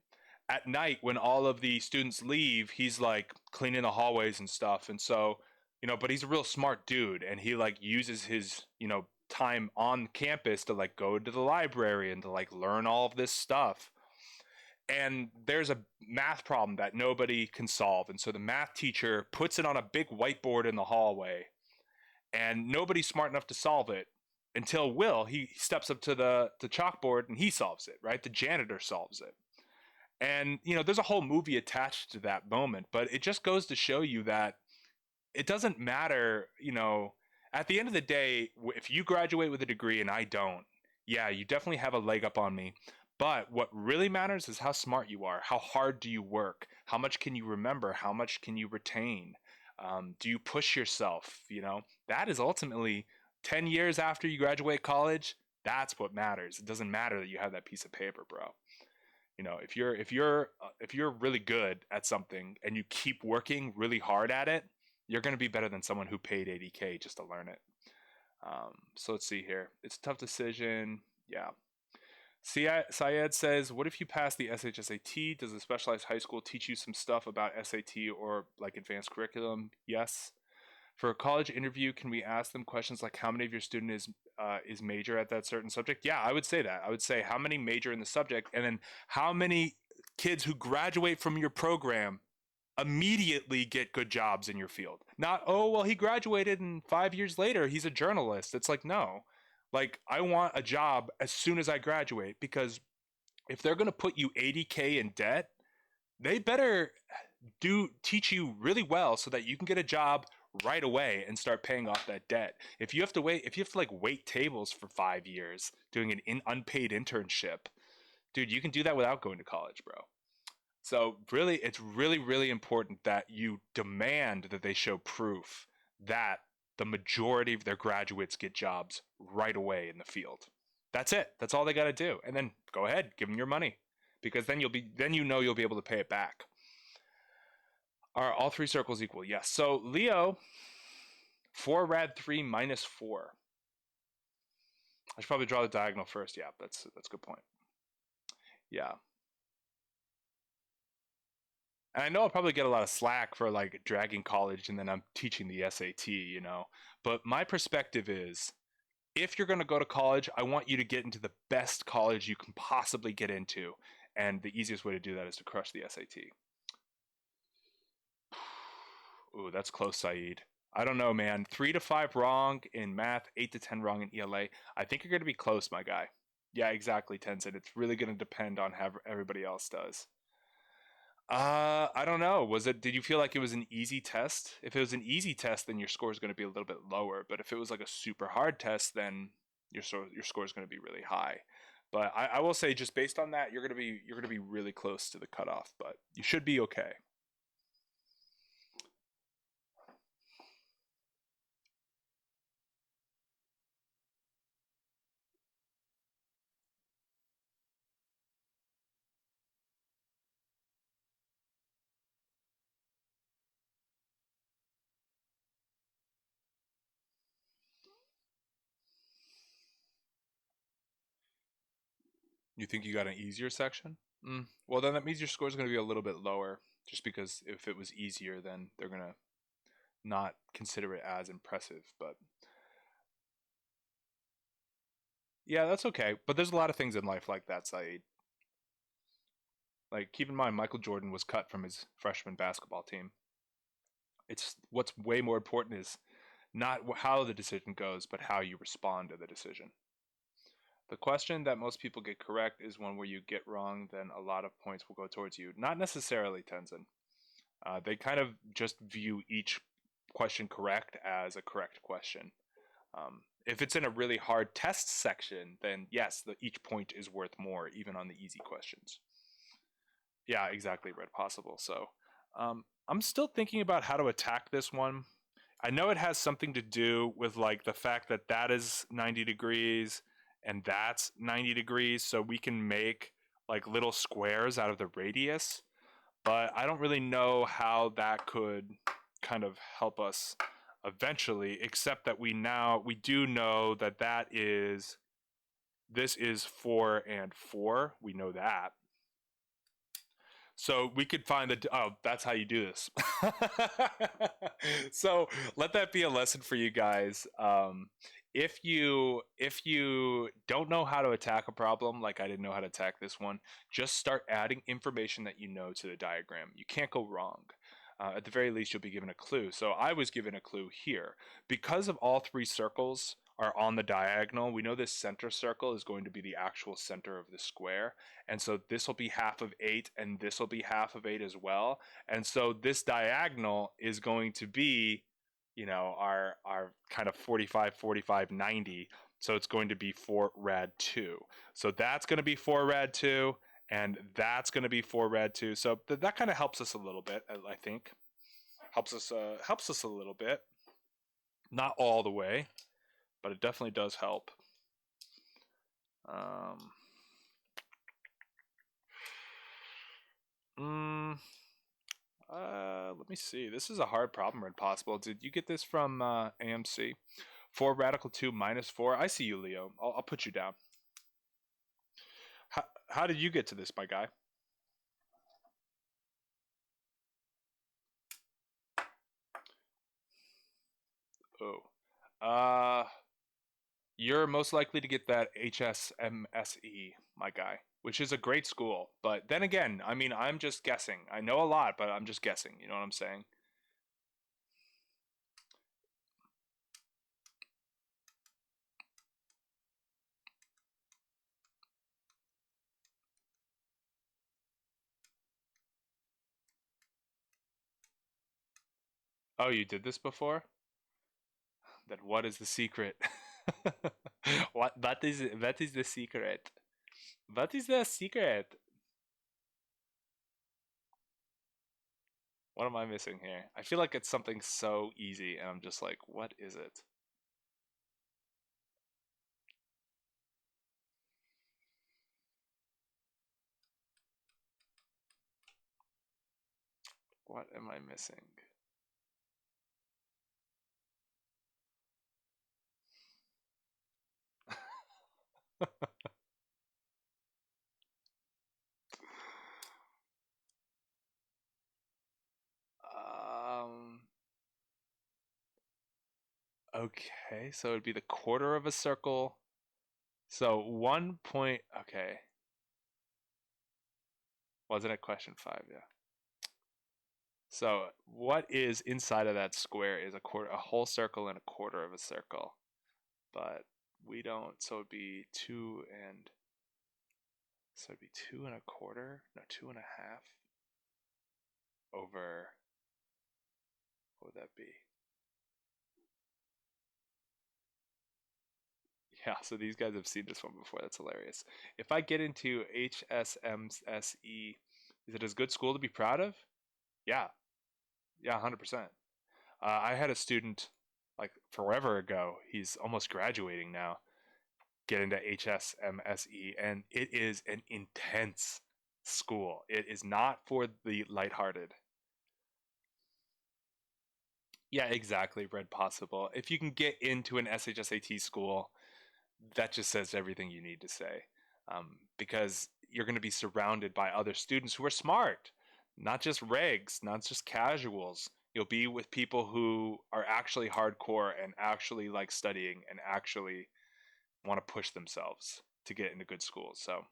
At night when all of the students leave, he's like cleaning the hallways and stuff. And so, you know, but he's a real smart dude, and he like uses his, you know, time on campus to like go to the library and to like learn all of this stuff. And there's a math problem that nobody can solve. And so the math teacher puts it on a big whiteboard in the hallway, and nobody's smart enough to solve it until Will, he steps up to the chalkboard and he solves it, right? The janitor solves it. And, you know, there's a whole movie attached to that moment, but it just goes to show you that it doesn't matter, you know, at the end of the day, if you graduate with a degree and I don't, yeah, you definitely have a leg up on me. But what really matters is how smart you are. How hard do you work? How much can you remember? How much can you retain? Do you push yourself? You know, that is ultimately 10 years after you graduate college. That's what matters. It doesn't matter that you have that piece of paper, bro. You know, if you're really good at something and you keep working really hard at it, you're going to be better than someone who paid 80K just to learn it. So let's see here. It's a tough decision. Yeah. Syed says, what if you pass the SHSAT? Does a specialized high school teach you some stuff about SAT or like advanced curriculum? Yes. For a college interview, can we ask them questions like how many of your student is major at that certain subject? Yeah, I would say that. I would say how many major in the subject, and then how many kids who graduate from your program immediately get good jobs in your field. Not, oh, well, he graduated and 5 years later he's a journalist. It's like, no. Like, I want a job as soon as I graduate, because if they're going to put you 80K in debt, they better teach you really well so that you can get a job right away and start paying off that debt. If you have to like wait tables for 5 years doing an unpaid internship, dude, you can do that without going to college, bro. So really, it's really, really important that you demand that they show proof that the majority of their graduates get jobs right away in the field. That's it. That's all they got to do. And then go ahead, give them your money, because then you'll be able to pay it back. Are all three circles equal? Yes. So Leo, 4 rad 3 minus 4. I should probably draw the diagonal first. Yeah, that's a good point. Yeah. And I know I'll probably get a lot of slack for like dragging college and then I'm teaching the SAT, you know. But my perspective is if you're going to go to college, I want you to get into the best college you can possibly get into. And the easiest way to do that is to crush the SAT. Ooh, that's close, Saeed. I don't know, man. 3 to 5 wrong in math, 8 to 10 wrong in ELA. I think you're going to be close, my guy. Yeah, exactly, Tenzin. It's really going to depend on how everybody else does. I don't know. Did you feel like it was an easy test? If it was an easy test, then your score is going to be a little bit lower. But if it was like a super hard test, then your score is going to be really high. But I will say, just based on that, you're going to be really close to the cutoff. But you should be okay. You think you got an easier section? Well, then that means your score is going to be a little bit lower. Just because if it was easier, then they're going to not consider it as impressive. But yeah, that's okay. But there's a lot of things in life like that, Saeed. Like, keep in mind, Michael Jordan was cut from his freshman basketball team. It's what's way more important is not how the decision goes, but how you respond to the decision. The question that most people get correct is one where you get wrong, then a lot of points will go towards you. Not necessarily, Tenzin. They kind of just view each question correct as a correct question. If it's in a really hard test section, then yes, each point is worth more, even on the easy questions. Yeah, exactly, Red Possible. So I'm still thinking about how to attack this one. I know it has something to do with like the fact that that is 90 degrees and that's 90 degrees, so we can make like little squares out of the radius, but I don't really know how that could kind of help us eventually, except that we do know that this is 4 and 4. We know that. So we could find that's how you do this. So let that be a lesson for you guys. If you don't know how to attack a problem, like I didn't know how to attack this one, just start adding information that you know to the diagram. You can't go wrong. At the very least, you'll be given a clue. So I was given a clue here. Because of all three circles are on the diagonal, we know this center circle is going to be the actual center of the square. And so this will be half of 8, and this will be half of 8 as well. And so this diagonal is going to be, our kind of 45, 45, 90. So it's going to be 4 rad 2. So that's going to be 4 rad 2. And that's going to be 4 rad 2. So that kind of helps us a little bit, I think. Helps us a little bit. Not all the way, but it definitely does help. Let me see. This is a hard problem, Red Possible. Did you get this from AMC? 4 radical 2 minus 4. I see you, Leo. I'll put you down. How did you get to this, my guy? Oh. You're most likely to get that HSMSE, my guy, which is a great school. But then again, I mean, I'm just guessing. I know a lot, but I'm just guessing. You know what I'm saying? Oh, you did this before? Then what is the secret? What is the secret? What is the secret? What am I missing here? I feel like it's something so easy and I'm just like, what is it? What am I missing? Um, okay, so it'd be the quarter of a circle. So 1 point, okay. Wasn't it question 5? Yeah. So what is inside of that square is a whole circle and a quarter of a circle. But we don't, so it'd be so it'd be 2 1/4, no, 2 1/2 over, what would that be? Yeah, so these guys have seen this one before. That's hilarious. If I get into HSMSE, is it a good school to be proud of? Yeah, yeah, 100%. I had a student like forever ago. He's almost graduating now. Get into HSMSE, and it is an intense school. It is not for the lighthearted. Yeah, exactly. Read possible. If you can get into an SHSAT school, that just says everything you need to say. Because you're going to be surrounded by other students who are smart, not just regs, not just casuals. You'll be with people who are actually hardcore and actually like studying and actually want to push themselves to get into good schools. So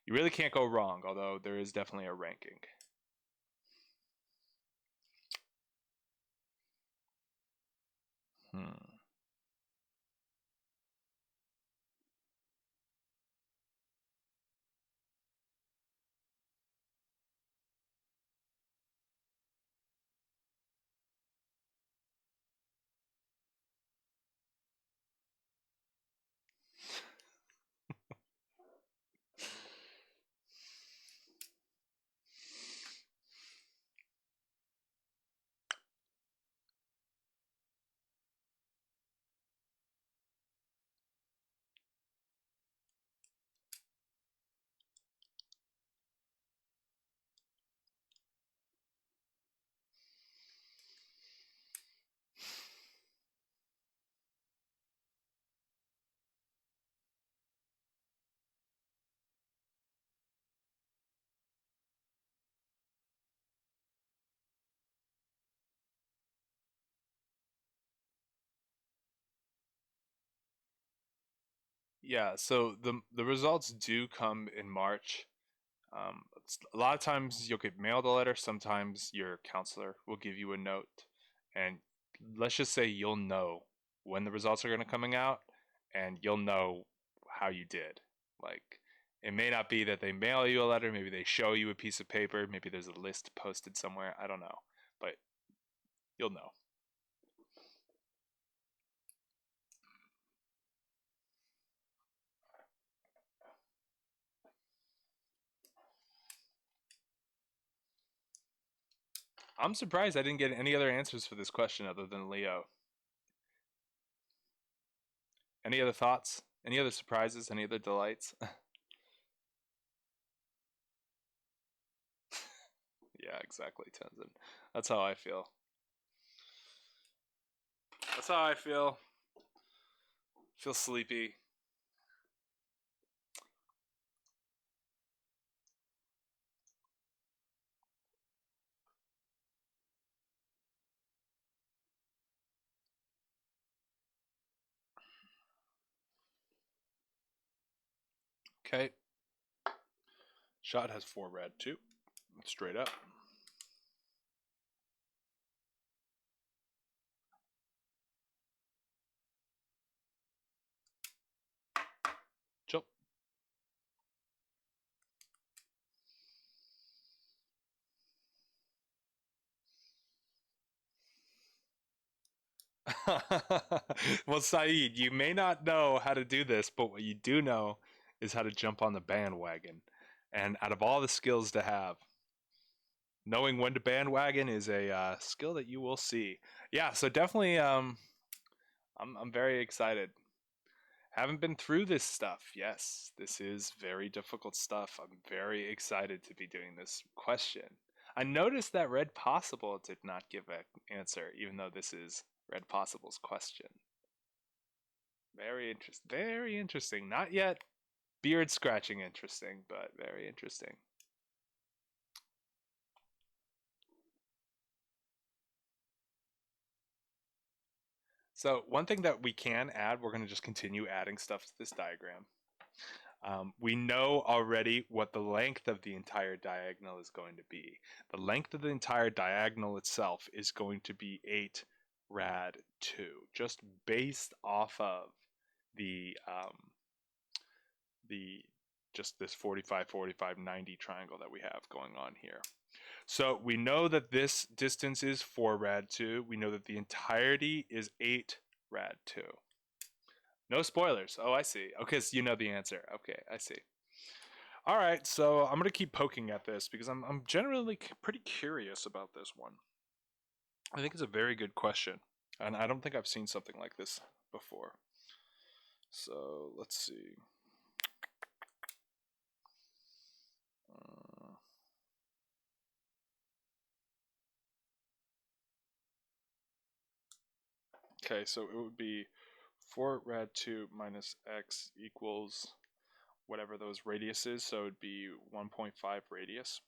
you really can't go wrong, although there is definitely a ranking. Hmm. Yeah, so the results do come in March. A lot of times you'll get mailed a letter. Sometimes your counselor will give you a note, and let's just say you'll know when the results are going to coming out, and you'll know how you did. Like, it may not be that they mail you a letter. Maybe they show you a piece of paper. Maybe there's a list posted somewhere. I don't know, but you'll know. I'm surprised I didn't get any other answers for this question other than Leo. Any other thoughts? Any other surprises? Any other delights? Yeah, exactly, Tenzin. That's how I feel. That's how I feel. Feel sleepy. Okay. Shot has 4 red too. Straight up. Jump. Well, Saeed, you may not know how to do this, but what you do know is how to jump on the bandwagon. And out of all the skills to have, knowing when to bandwagon is a skill that you will see. Yeah, so definitely, I'm very excited. Haven't been through this stuff. Yes, this is very difficult stuff. I'm very excited to be doing this question. I noticed that Red Possible did not give an answer, even though this is Red Possible's question. Very interesting. Very interesting. Not yet beard scratching interesting, but very interesting. So one thing that we can add, we're going to just continue adding stuff to this diagram. We know already what the length of the entire diagonal is going to be. The length of the entire diagonal itself is going to be 8 rad 2, just based off of the the just this 45, 45, 90 triangle that we have going on here. So we know that this distance is 4 rad 2. We know that the entirety is 8 rad 2. No spoilers. Oh, I see. Okay, so you know the answer. Okay, I see. All right, so I'm going to keep poking at this because I'm generally pretty curious about this one. I think it's a very good question, and I don't think I've seen something like this before. So let's see. Okay, so it would be 4 rad 2 minus x equals whatever those radius is, so it would be 1.5 radius.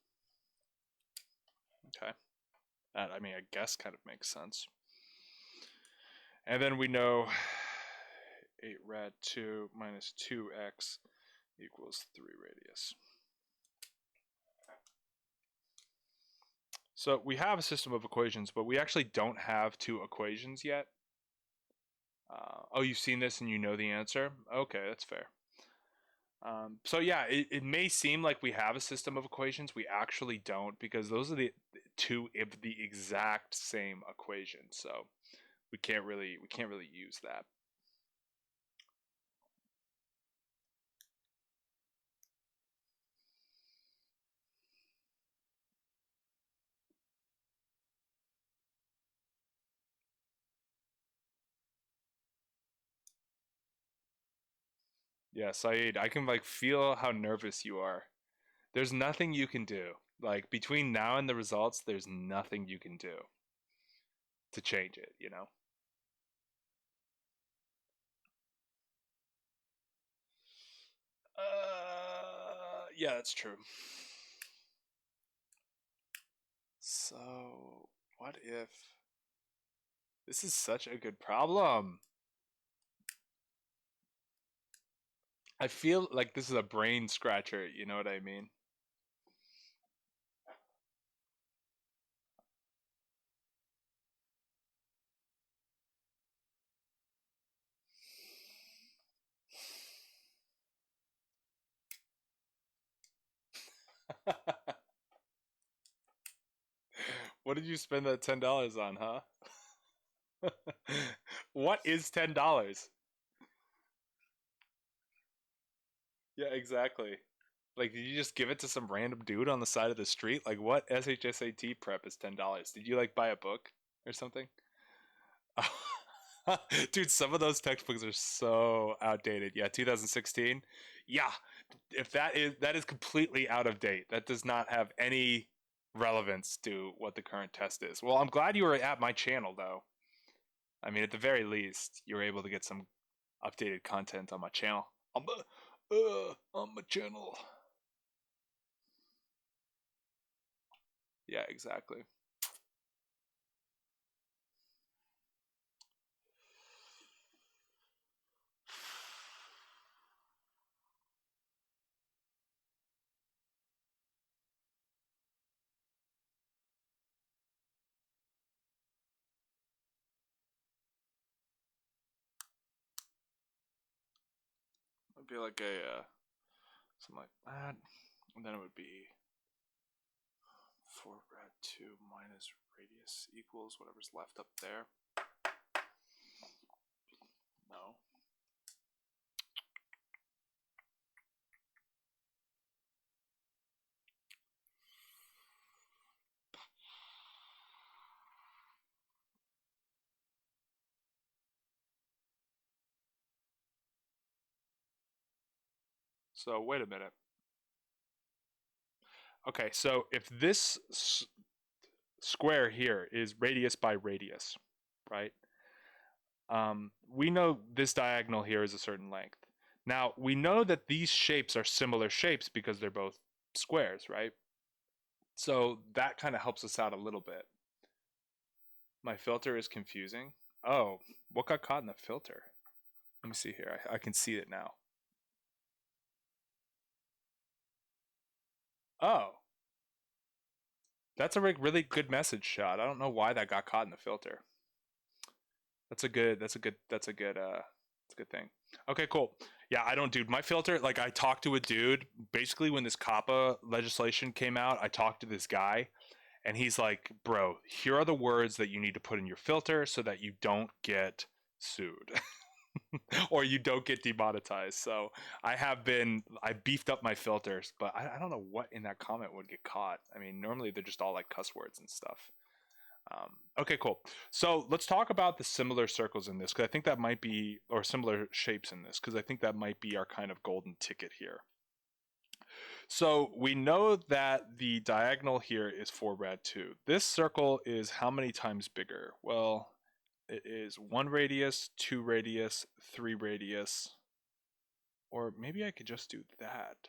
Okay. That, I mean, I guess kind of makes sense. And then we know 8 rad 2 minus 2x equals 3 radius. So we have a system of equations, but we actually don't have two equations yet. Oh, you've seen this and you know the answer? Okay, that's fair. So yeah, it may seem like we have a system of equations. We actually don't, because those are the two of the exact same equation. So we can't really use that. Yeah, Saeed, I can like feel how nervous you are. There's nothing you can do. Like between now and the results, there's nothing you can do to change it, you know? Yeah, that's true. So, what if this is such a good problem? I feel like this is a brain scratcher, you know what I mean? What did you spend that $10 on, huh? What is $10? Yeah, exactly. Like, did you just give it to some random dude on the side of the street? Like, what SHSAT prep is $10? Did you like buy a book or something? Dude, some of those textbooks are so outdated. Yeah, 2016. Yeah, if that is completely out of date. That does not have any relevance to what the current test is. Well, I'm glad you were at my channel though. I mean, at the very least, you were able to get some updated content on my channel. On my channel. Yeah, exactly. It'd be like a something like that, and then it would be 4 rad 2 minus radius equals whatever's left up there. No. So wait a minute. Okay, so if this square here is radius by radius, right? We know this diagonal here is a certain length. Now, we know that these shapes are similar shapes because they're both squares, right? So that kind of helps us out a little bit. My filter is confusing. Oh, what got caught in the filter? Let me see here. I can see it now. Oh, that's a really good message shot. I don't know why that got caught in the filter. That's a good thing. Okay, cool. Yeah, I don't, dude. My filter, like, I talked to a dude. Basically, when this COPPA legislation came out, I talked to this guy, and he's like, "Bro, here are the words that you need to put in your filter so that you don't get sued." Or you don't get demonetized. So I beefed up my filters, but I don't know what in that comment would get caught. I mean, normally they're just all like cuss words and stuff. Okay, cool. So let's talk about the similar circles in this, because I think that might be, or similar shapes in this, because I think that might be our kind of golden ticket here. So we know that the diagonal here is 4 rad 2. This circle is how many times bigger? Well, it is 1 radius, 2 radius, 3 radius, or maybe I could just do that.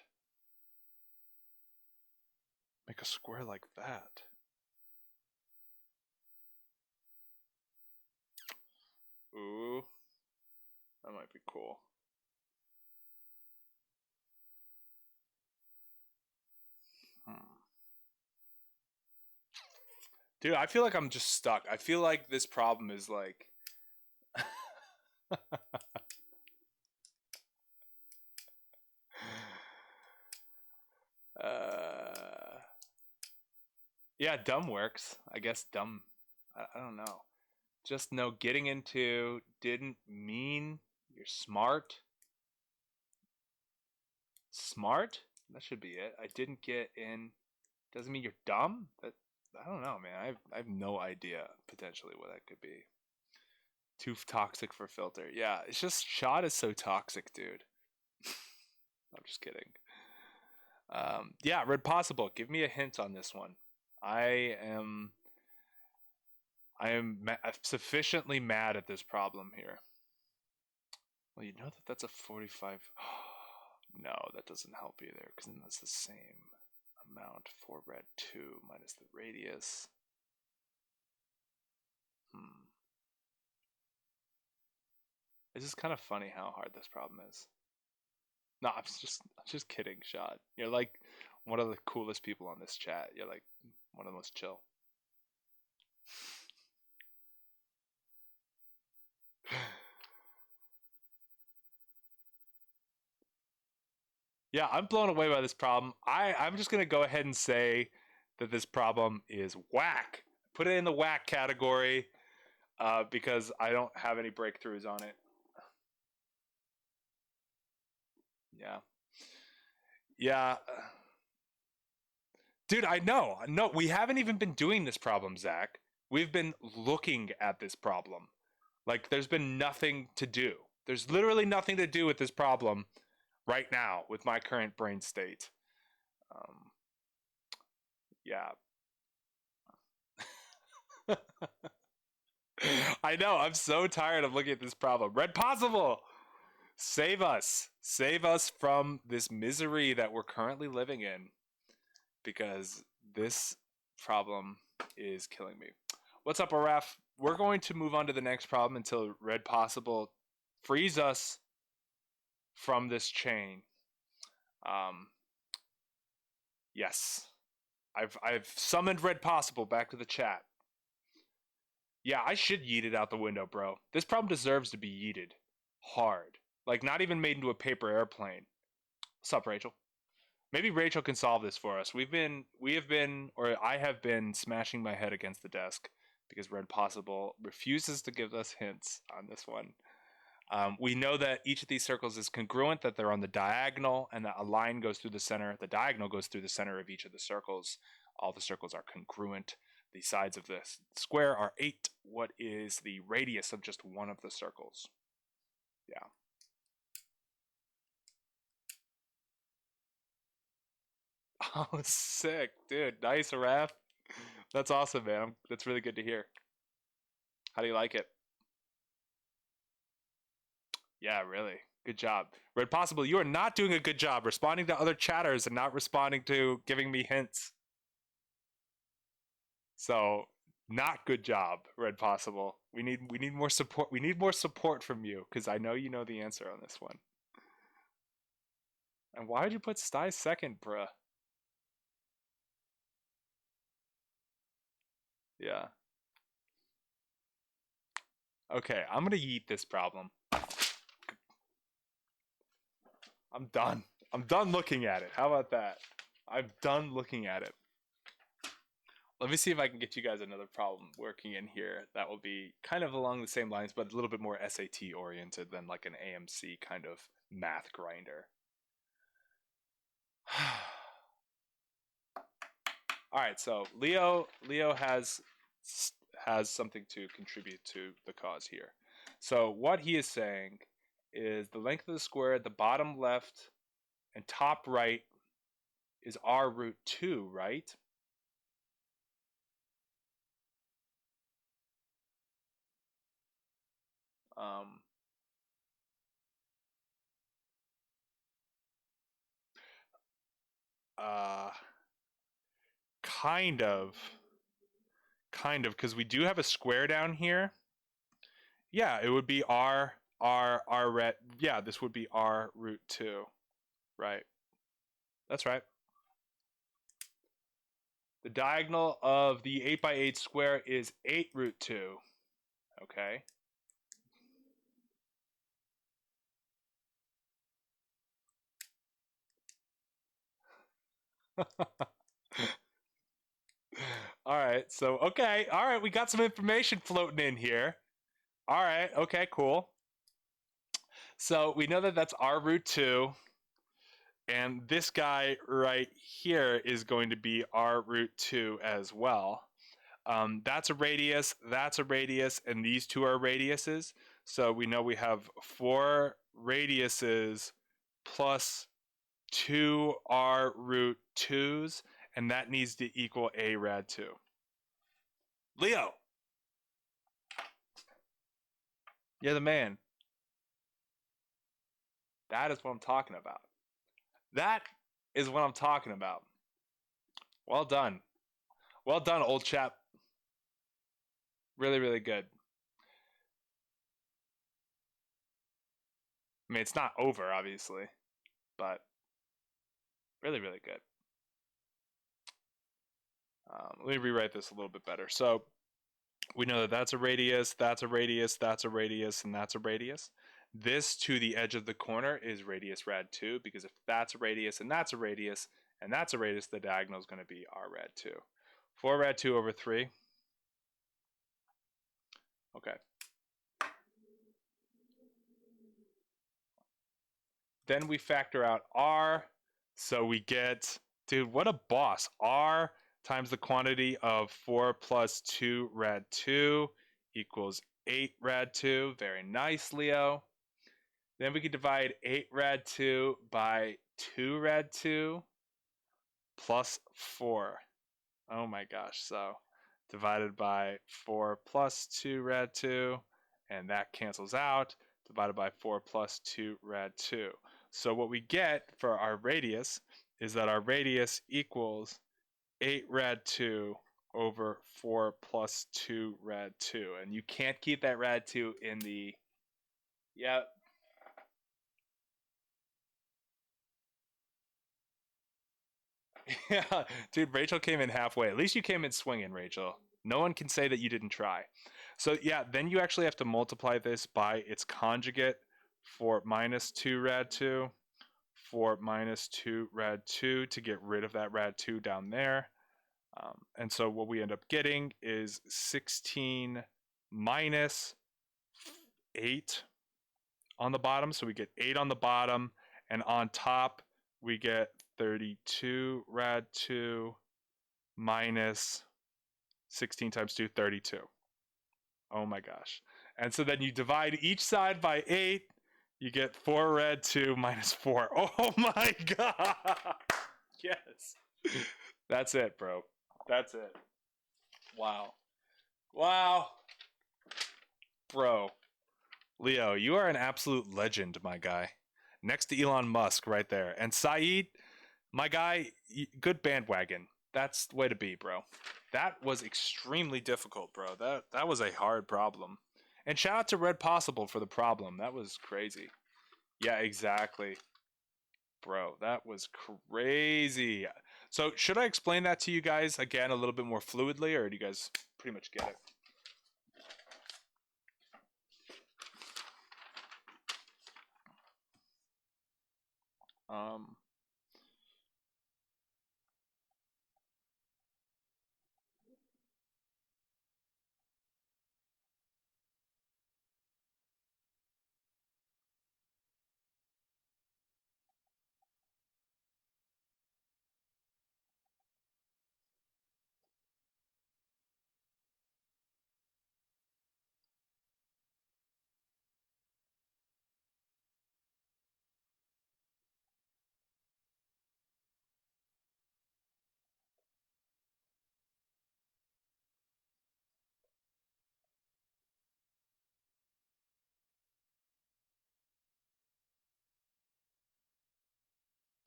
Make a square like that. Ooh, that might be cool. Dude, I feel like I'm just stuck. I feel like this problem is like uh yeah, dumb works. I guess dumb. I don't know. Just know getting into didn't mean you're smart. Smart? That should be it. I didn't get in doesn't mean you're dumb. That I don't know, man. I have no idea potentially what that could be. Too toxic for filter. Yeah, it's just shot is so toxic, dude. I'm just kidding. Yeah, Red Possible. Give me a hint on this one. I am sufficiently mad at this problem here. Well, you know that that's a 45. No, that doesn't help either, because then that's the same amount. 4 red 2 minus the radius. It's just kind of funny how hard this problem is. No, I'm just kidding, Shot. You're like one of the coolest people on this chat. You're like one of the most chill. Yeah, I'm blown away by this problem. I'm just gonna go ahead and say that this problem is whack. Put it in the whack category because I don't have any breakthroughs on it. Yeah, yeah, dude. I know. No, we haven't even been doing this problem, Zach. We've been looking at this problem. Like, there's been nothing to do. There's literally nothing to do with this problem right now with my current brain state. Um, yeah. I know. I'm so tired of looking at this problem. Red Possible, save us. Save us from this misery that we're currently living in because this problem is killing me. What's up, Araf? We're going to move on to the next problem until Red Possible frees us from this chain. Um, yes. I've summoned Red Possible back to the chat. Yeah, I should yeet it out the window, bro. This problem deserves to be yeeted hard. Like, not even made into a paper airplane. What's up, Rachel? Maybe Rachel can solve this for us. I have been smashing my head against the desk because Red Possible refuses to give us hints on this one. We know that each of these circles is congruent, that they're on the diagonal, and that a line goes through the center. The diagonal goes through the center of each of the circles. All the circles are congruent. The sides of this square are 8. What is the radius of just one of the circles? Yeah. Oh, sick, dude. Nice, Raph. That's awesome, man. That's really good to hear. How do you like it? Yeah, really. Good job. Red Possible, you are not doing a good job responding to other chatters and not responding to giving me hints. So, not good job, Red Possible. We need more support. We need more support from you because I know you know the answer on this one. And why would you put Sty second, bruh? Yeah. Okay, I'm gonna yeet this problem. I'm done. I'm done looking at it. How about that? I'm done looking at it. Let me see if I can get you guys another problem working in here that will be kind of along the same lines, but a little bit more SAT oriented than like an AMC kind of math grinder. All right, so Leo has something to contribute to the cause here. So what he is saying is the length of the square at the bottom left and top right is r root 2, right? Um, uh, kind of, because we do have a square down here. Yeah, it would be r ret. Yeah, this would be r root 2, right? That's right. The diagonal of the 8 by 8 square is 8 root 2. Okay. All right. So, okay. All right. We got some information floating in here. All right. Okay, cool. So we know that that's r root 2. And this guy right here is going to be r root 2 as well. That's a radius, and these two are radiuses. So we know we have 4 radiuses plus 2 r root 2s, and that needs to equal a rad 2. Leo, you're the man. That is what I'm talking about. That is what I'm talking about. Well done. Well done, old chap. Really, really good. I mean, it's not over, obviously, but really, really good. Let me rewrite this a little bit better. So we know that that's a radius, that's a radius, that's a radius, and that's a radius. This to the edge of the corner is radius rad 2, because if that's a radius and that's a radius and that's a radius, the diagonal is going to be r rad 2. 4 rad 2 over 3. Okay. Then we factor out r, so we get, dude, what a boss. R times the quantity of 4 plus 2 rad 2 equals 8 rad 2. Very nice, Leo. Then we could divide 8 rad 2 by 2 rad 2 plus 4. Oh my gosh. So divided by 4 plus 2 rad 2, and that cancels out. Divided by 4 plus 2 rad 2. So what we get for our radius is that our radius equals 8 rad 2 over 4 plus 2 rad 2. And you can't keep that rad 2 in the... Yeah. Yeah, dude, Rachel came in halfway. At least you came in swinging, Rachel. No one can say that you didn't try. So yeah, then you actually have to multiply this by its conjugate for minus 2 rad 2, for minus 2 rad 2 to get rid of that rad 2 down there. And so what we end up getting is 16 minus 8 on the bottom, so we get 8 on the bottom, and on top we get 32 rad 2 minus 16 times 2, 32. Oh my gosh. And so then you divide each side by 8, you get 4 rad 2 minus 4. Oh my god. Yes. That's it, bro. That's it. Wow. Wow. Bro. Leo, you are an absolute legend, my guy. Next to Elon Musk right there. And Saeed, my guy, good bandwagon. That's the way to be, bro. That was extremely difficult, bro. That was a hard problem. And shout out to Red Possible for the problem. That was crazy. Yeah, exactly. Bro, that was crazy. So, should I explain that to you guys again a little bit more fluidly, or do you guys pretty much get it? Um,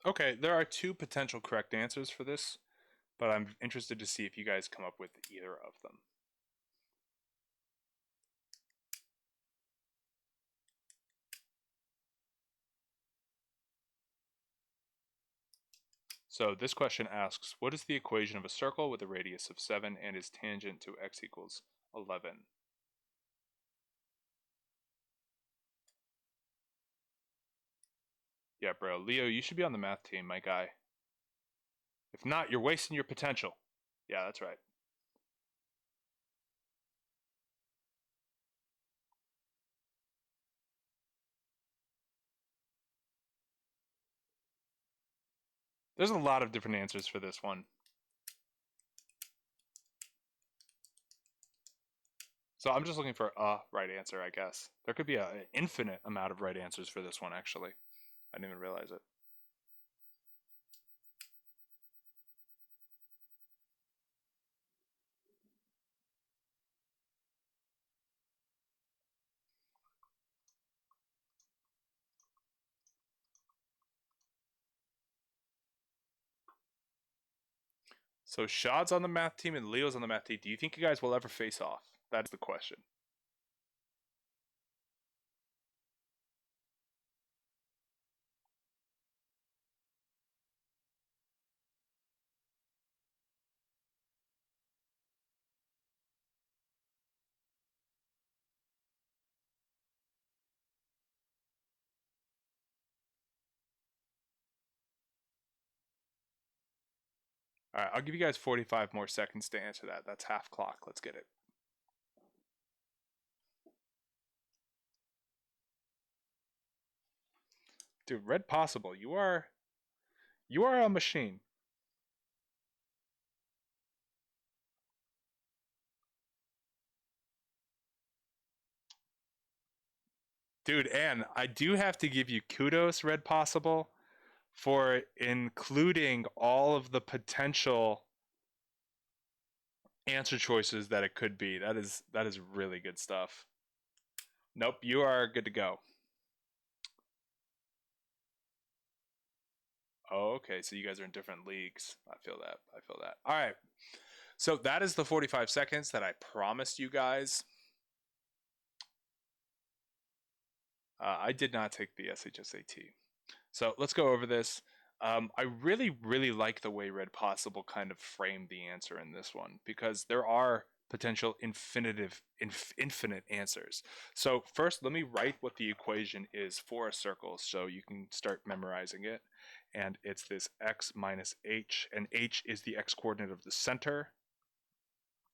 okay, there are two potential correct answers for this, but I'm interested to see if you guys come up with either of them. So this question asks, what is the equation of a circle with a radius of 7 and is tangent to x equals 11? Yeah, bro. Leo, you should be on the math team, my guy. If not, you're wasting your potential. Yeah, that's right. There's a lot of different answers for this one. So I'm just looking for a right answer, I guess. There could be an infinite amount of right answers for this one, actually. I didn't even realize it. So Shad's on the math team and Leo's on the math team. Do you think you guys will ever face off? That's the question. All right, I'll give you guys 45 more seconds to answer that. That's half clock. Let's get it. Dude, Red Possible, you are a machine. Dude, and I do have to give you kudos, Red Possible, for including all of the potential answer choices that it could be. That is really good stuff. Nope, you are good to go. Oh, okay, so you guys are in different leagues. I feel that. I feel that. All right. So that is the 45 seconds that I promised you guys. I did not take the SHSAT. So let's go over this. I really, really like the way Red Possible kind of framed the answer in this one because there are potential infinite answers. So first, let me write what the equation is for a circle so you can start memorizing it. And it's this x minus h, and h is the x coordinate of the center,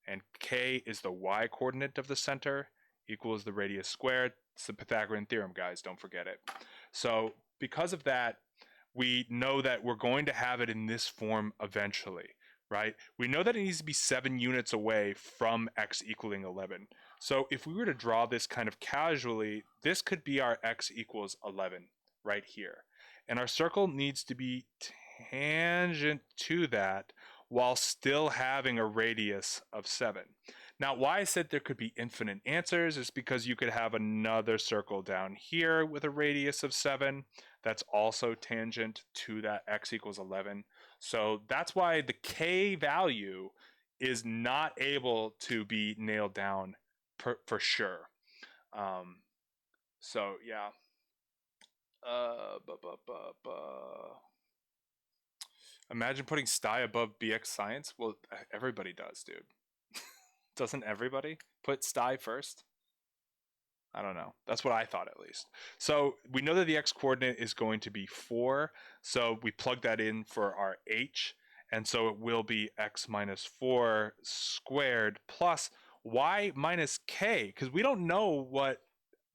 and k is the y coordinate of the center, equals the radius squared. It's the Pythagorean theorem, guys. Don't forget it. So because of that, we know that we're going to have it in this form eventually, right? We know that it needs to be 7 units away from x equaling 11. So if we were to draw this kind of casually, this could be our x equals 11 right here. And our circle needs to be tangent to that while still having a radius of 7. Now, why I said there could be infinite answers is because you could have another circle down here with a radius of 7 that's also tangent to that x equals 11. So that's why the k value is not able to be nailed down for sure. So yeah. Imagine putting sty above bx science. Well, everybody does, dude. Doesn't everybody put sty first? I don't know. That's what I thought at least. So we know that the x coordinate is going to be 4. So we plug that in for our h. And so it will be x minus 4 squared plus y minus k. Because we don't know what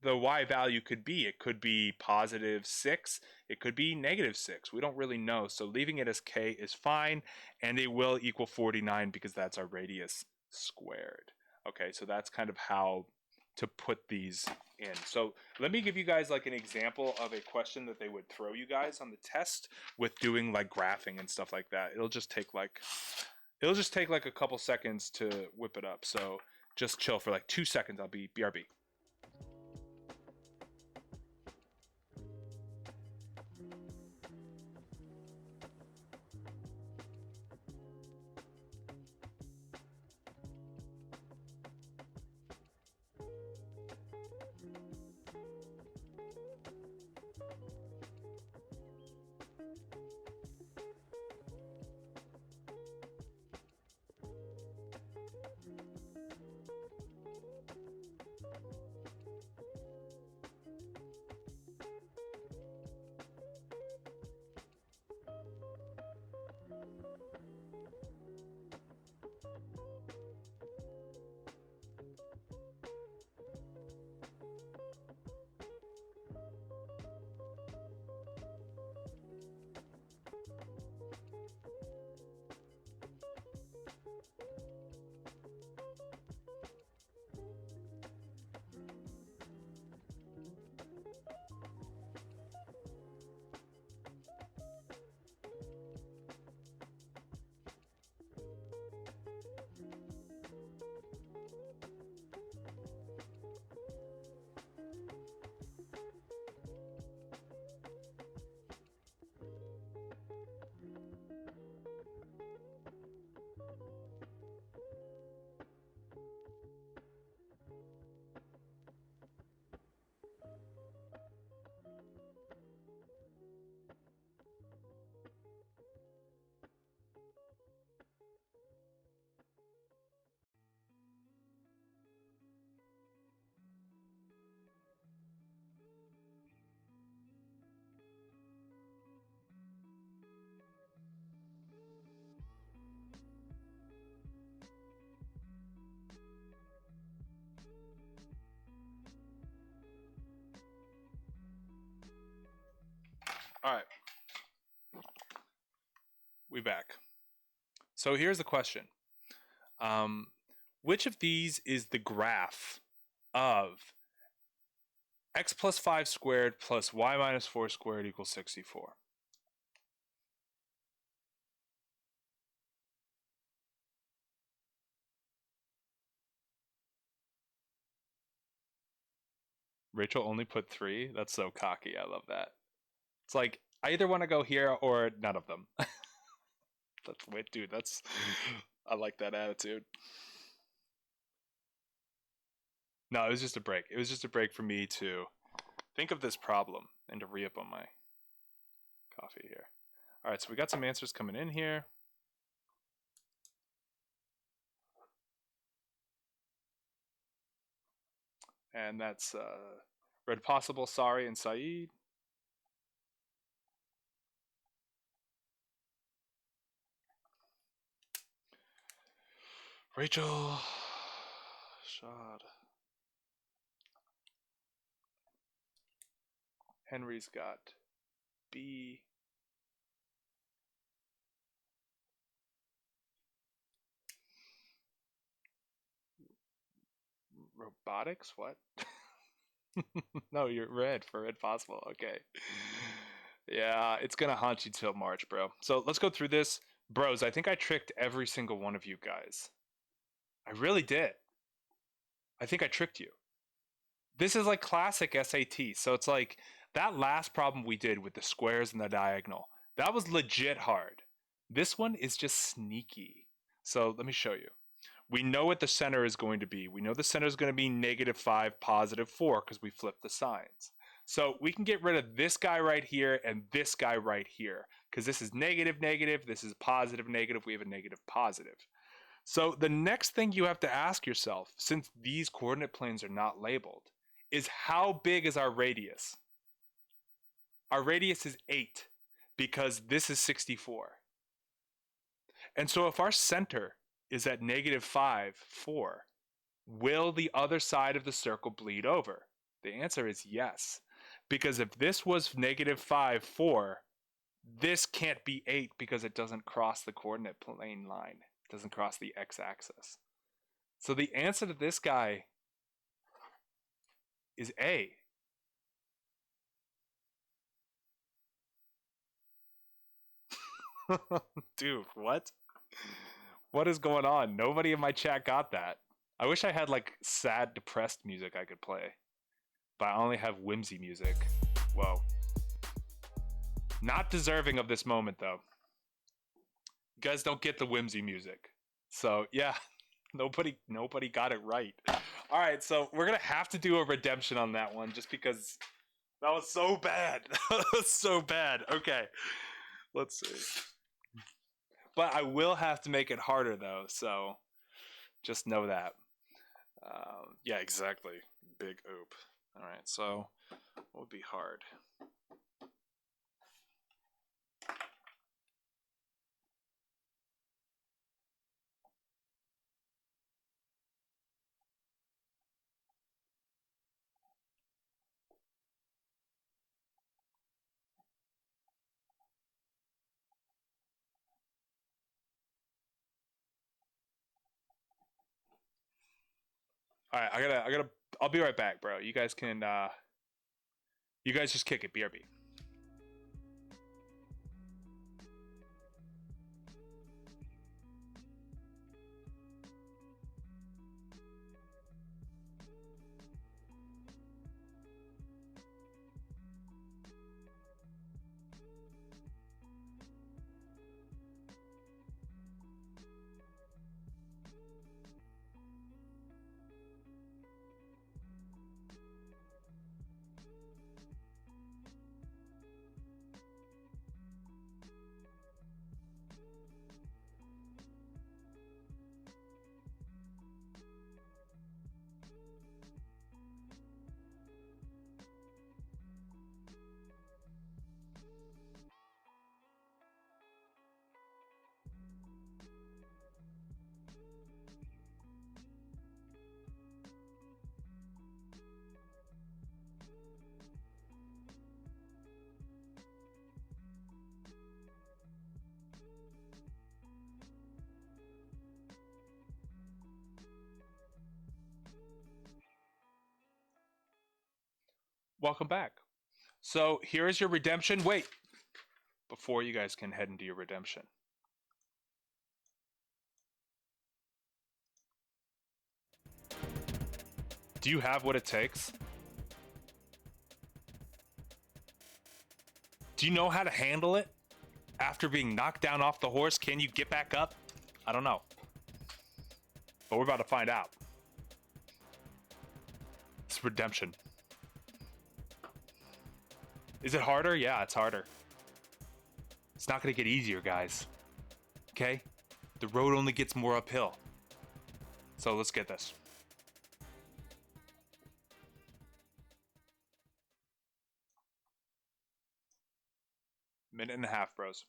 the y value could be. It could be positive 6. It could be negative 6. We don't really know. So leaving it as k is fine. And it will equal 49 because that's our radius squared. Okay, so that's kind of how to put these in. So let me give you guys like an example of a question that they would throw you guys on the test with doing like graphing and stuff like that. It'll just take like a couple seconds to whip it up. So just chill for like 2 seconds. I'll be BRB. All right. We back. So here's the question. Which of these is the graph of x plus 5 squared plus y minus 4 squared equals 64? Rachel only put 3? That's so cocky. I love that. It's like, I either want to go here or none of them. That's, wait, dude, that's, I like that attitude. No, it was just a break. It was just a break for me to think of this problem and to re-up on my coffee here. All right, so we got some answers coming in here. And that's Red Possible, Sorry, and Saeed. Rachel, Shad. Henry's got B. Robotics? What? No, you're red for red possible. Okay. Yeah, it's gonna haunt you till March, bro. So let's go through this. Bros, I think I tricked every single one of you guys. I really did. I think I tricked you. This is like classic SAT. So it's like that last problem we did with the squares and the diagonal. That was legit hard. This one is just sneaky. So let me show you. We know what the center is going to be. We know the center is going to be -5, +4 because we flipped the signs. So we can get rid of this guy right here and this guy right here because this is negative, negative. This is positive, negative. We have a negative, positive. So the next thing you have to ask yourself, since these coordinate planes are not labeled, is how big is our radius? Our radius is 8 because this is 64. And so if our center is at -5, 4, will the other side of the circle bleed over? The answer is yes. Because if this was -5, 4, this can't be 8 because it doesn't cross the coordinate plane line. It doesn't cross the x-axis. So the answer to this guy is A. Dude, what? What is going on? Nobody in my chat got that. I wish I had like sad, depressed music I could play. But I only have whimsy music. Whoa. Not deserving of this moment though. You guys don't get the whimsy music. So yeah, nobody got it right. All right, so we're gonna have to do a redemption on that one just because that was so bad. That was so bad. Okay, let's see. But I will have to make it harder though, so just know that. Yeah, exactly. Big oop. All right, so what would be hard? All right, I'll be right back, bro. You guys can, you guys just kick it, BRB. Welcome back. So here is your redemption. Wait, before you guys can head into your redemption. Do you have what it takes? Do you know how to handle it? After being knocked down off the horse, can you get back up? I don't know. But we're about to find out. It's redemption. Is it harder? Yeah, it's harder. It's not going to get easier, guys. Okay? The road only gets more uphill. So let's get this. Minute and a half, bros.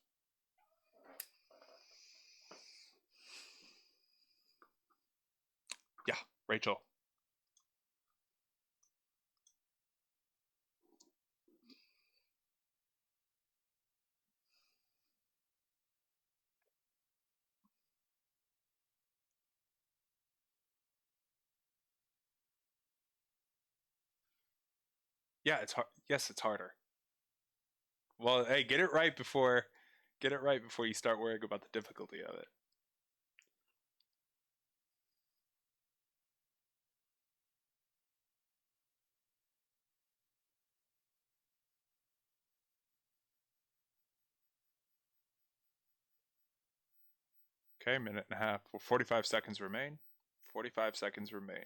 Yeah, Rachel. Yeah, it's hard. Yes, it's harder. Well, hey, get it right before you start worrying about the difficulty of it. Okay, minute and a half. Well, 45 seconds remain. 45 seconds remain.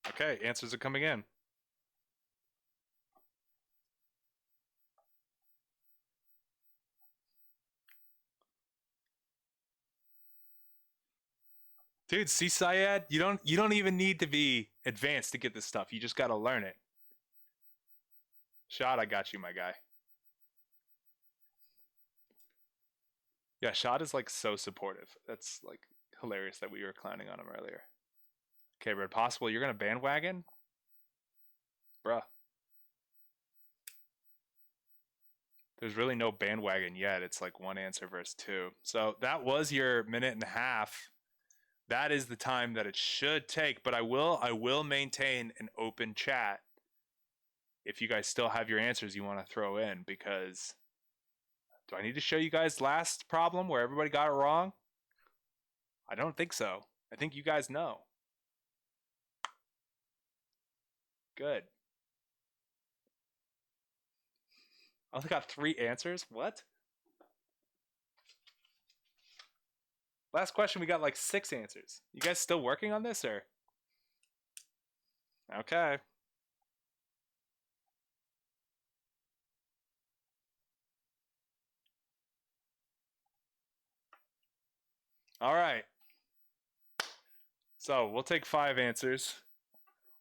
Okay, answers are coming in. Dude, see Syed, you don't even need to be advanced to get this stuff. You just got to learn it. Shot, I got you, my guy. Yeah, Shot is like so supportive. That's like hilarious that we were clowning on him earlier. Okay, Red Possible, you're gonna bandwagon? Bruh. There's really no bandwagon yet. It's like one answer versus two. So that was your minute and a half. That is the time that it should take, but I will maintain an open chat if you guys still have your answers you want to throw in, because do I need to show you guys last problem where everybody got it wrong? I don't think so. I think you guys know. Good. I only got 3 answers? What? Last question, we got like 6 answers. You guys still working on this, or? Okay. All right. So we'll take 5 answers.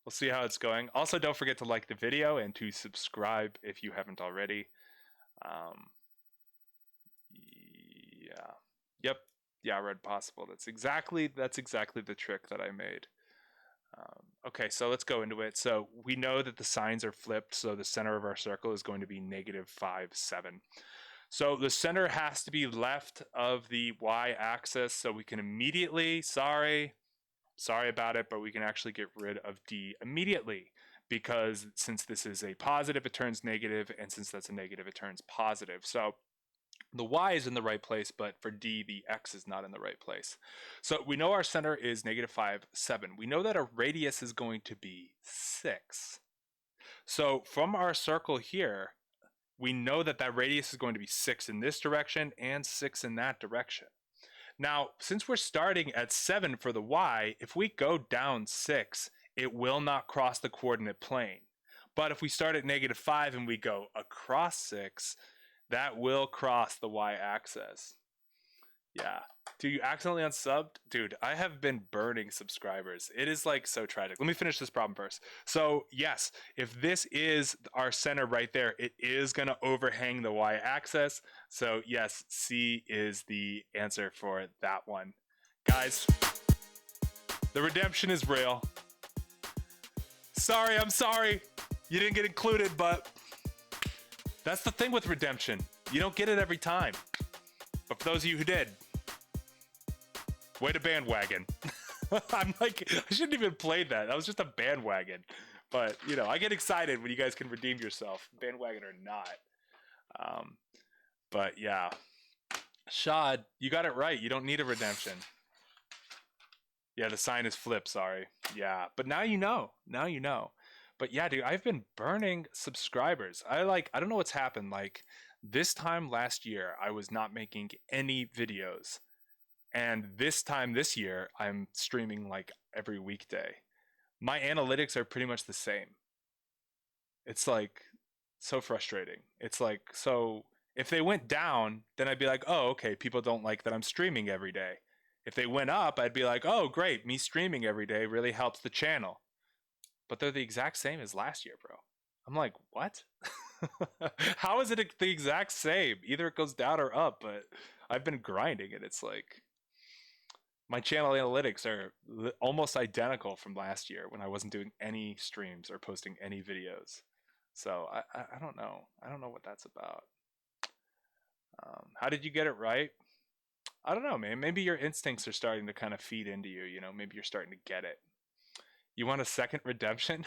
We'll see how it's going. Also, don't forget to like the video and to subscribe if you haven't already. Um, yeah. Yep. Yeah, Red Possible. That's exactly the trick that I made. Okay, so let's go into it. So we know that the signs are flipped, so the center of our circle is going to be -5, 7. So the center has to be left of the y-axis, so we can immediately, sorry about it, but we can actually get rid of D immediately, because since this is a positive, it turns negative, and since that's a negative, it turns positive. So the y is in the right place, but for D, the x is not in the right place. So we know our center is -5, 7. We know that our radius is going to be 6. So from our circle here, we know that that radius is going to be 6 in this direction and 6 in that direction. Now, since we're starting at 7 for the y, if we go down 6, it will not cross the coordinate plane. But if we start at -5 and we go across 6, that will cross the y-axis. Yeah. Dude, you accidentally unsubbed? Dude, I have been burning subscribers. It is like so tragic. Let me finish this problem first. So, yes, if this is our center right there, it is going to overhang the y-axis. So, yes, C is the answer for that one. Guys, the redemption is real. Sorry, I'm sorry. You didn't get included, but that's the thing with redemption. You don't get it every time. But for those of you who did, way to bandwagon. I'm like, I shouldn't even play that. That was just a bandwagon. But, you know, I get excited when you guys can redeem yourself, bandwagon or not. But yeah. Shad, you got it right. You don't need a redemption. Yeah, the sign is flipped, sorry. Yeah, but now you know. Now you know. But yeah, dude, I've been burning subscribers. I don't know what's happened. Like, this time last year, I was not making any videos. And this time this year, I'm streaming like every weekday. My analytics are pretty much the same. It's like so frustrating. It's like, so if they went down, then I'd be like, oh, okay, people don't like that I'm streaming every day. If they went up, I'd be like, oh, great, me streaming every day really helps the channel. But they're the exact same as last year, bro. I'm like, what? How is it the exact same? Either it goes down or up, but I've been grinding and it's like, my channel analytics are almost identical from last year when I wasn't doing any streams or posting any videos. So I don't know. I don't know what that's about. How did you get it right? I don't know, man. Maybe your instincts are starting to kind of feed into you. You know, maybe you're starting to get it. You want a second redemption?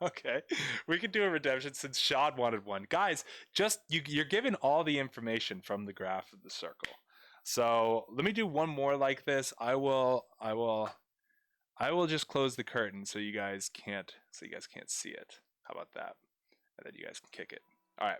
Okay, we could do a redemption since Shad wanted one. Guys, just you're given all the information from the graph of the circle. So let me do one more like this. I will just close the curtain so you guys can't see it. How about that? And then you guys can kick it. All right.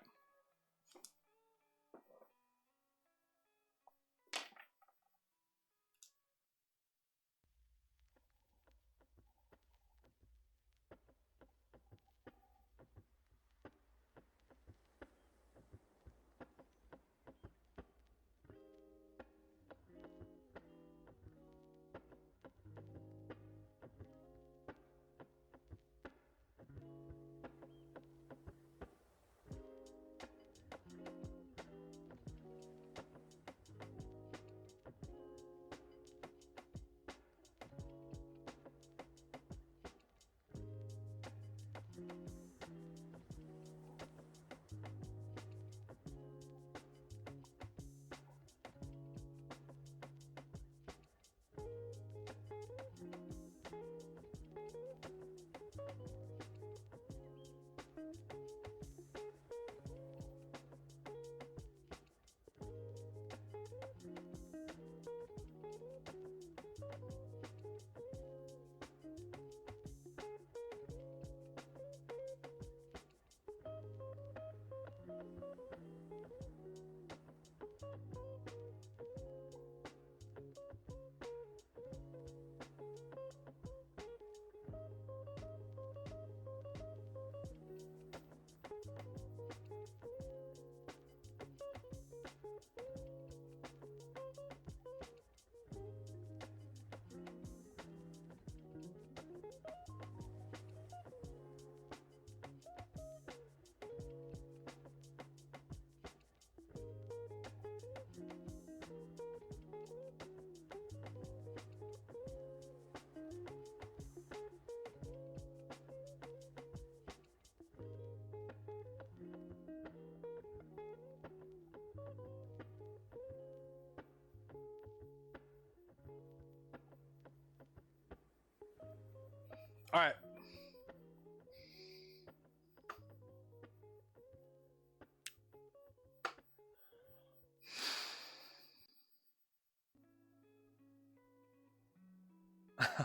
All right.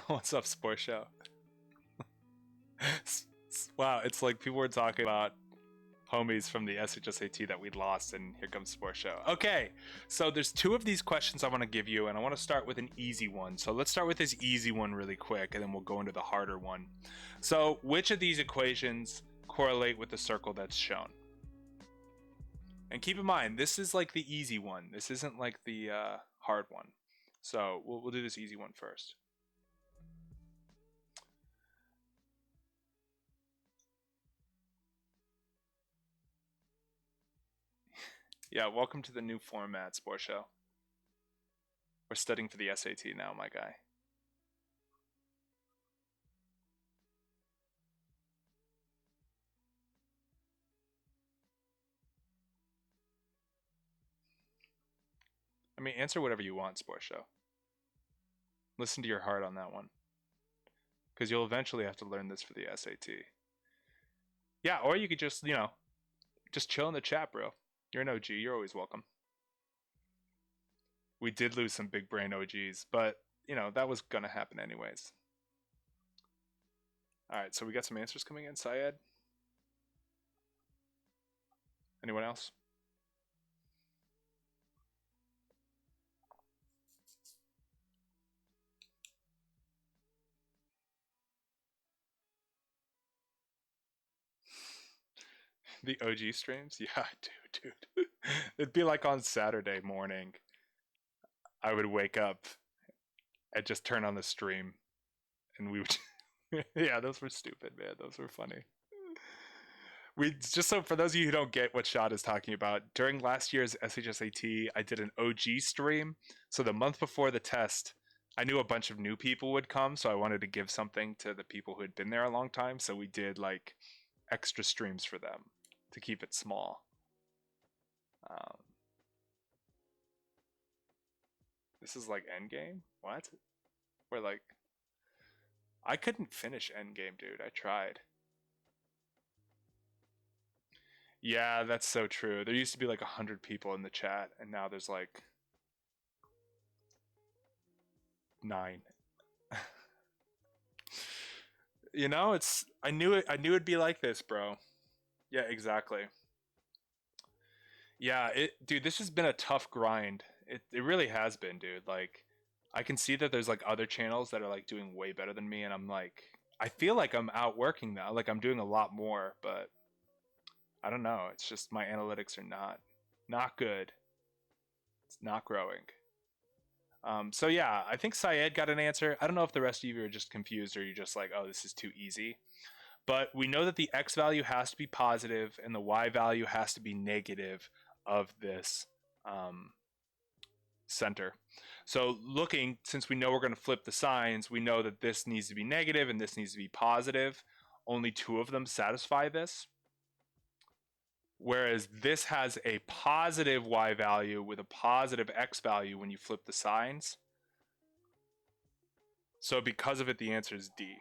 What's up, Sport Show? Wow, it's like people were talking about homies from the SHSAT that we'd lost, and here comes Sport Show. Okay, so there's two of these questions I want to give you, and I want to start with an easy one. So let's start with this easy one really quick, and then we'll go into the harder one. So which of these equations correlate with the circle that's shown? And keep in mind, this is like the easy one. This isn't like the hard one. So we'll do this easy one first. Yeah, welcome to the new format, Sport Show. We're studying for the SAT now, my guy. I mean, answer whatever you want, Sport Show. Listen to your heart on that one. Because you'll eventually have to learn this for the SAT. Yeah, or you could just, just chill in the chat, bro. You're an OG. You're always welcome. We did lose some big brain OGs, but, that was going to happen anyways. All right, so we got some answers coming in. Syed? Anyone else? The OG streams? Yeah, dude. It'd be like on Saturday morning. I would wake up and just turn on the stream, and we would. Yeah, those were stupid, man. Those were funny. We just so for those of you who don't get what Shad is talking about, during last year's SHSAT, I did an OG stream. So the month before the test, I knew a bunch of new people would come, so I wanted to give something to the people who had been there a long time. So we did like extra streams for them to keep it small. This is like endgame? What? Where like I couldn't finish endgame, dude. I tried. Yeah, that's so true. There used to be like 100 people in the chat, and now there's like 9. You know, it's I knew it'd be like this, bro. Yeah, exactly. Yeah, dude, this has been a tough grind. It really has been, dude. Like I can see that there's like other channels that are like doing way better than me, and I'm like I feel like I'm outworking now. Like I'm doing a lot more, but I don't know. It's just my analytics are not good. It's not growing. So yeah, I think Syed got an answer. I don't know if the rest of you are just confused or you're just like, oh, this is too easy. But we know that the x value has to be positive and the y value has to be negative of this center. So looking, since we know we're going to flip the signs, we know that this needs to be negative and this needs to be positive. Only 2 of them satisfy this. Whereas this has a positive y value with a positive x value when you flip the signs. So because of it, the answer is D.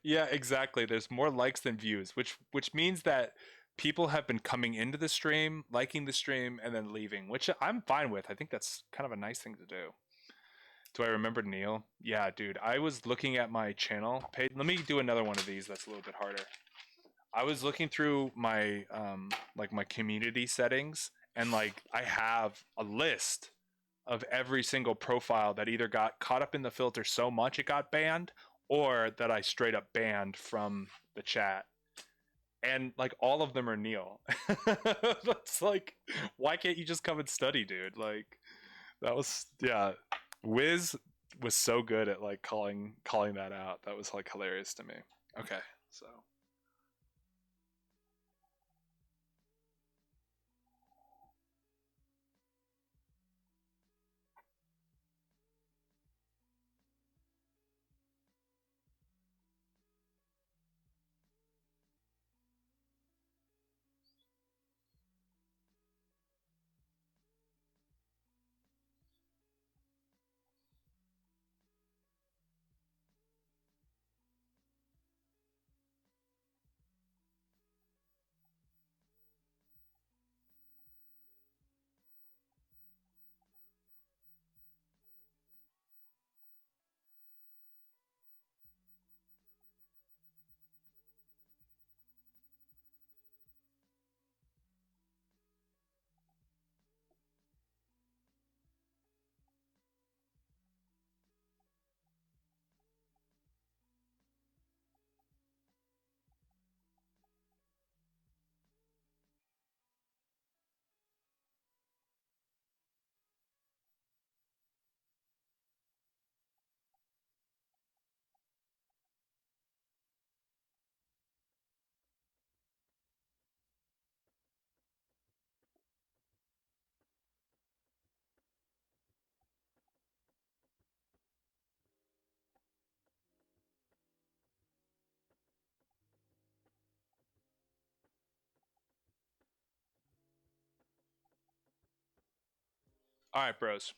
Yeah, exactly. There's more likes than views, which means that people have been coming into the stream, liking the stream, and then leaving, which I'm fine with. I think that's kind of a nice thing to do. Do I remember Neil? Yeah, dude. I was looking at my channel page. Let me do another one of these that's a little bit harder. I was looking through my like my community settings, and like I have a list of every single profile that either got caught up in the filter so much it got banned, or that I straight up banned from the chat. And like all of them are Neil. That's like, why can't you just come and study, dude? Like that was, yeah. Wiz was so good at like calling that out. That was like hilarious to me. Okay, so all right, bros.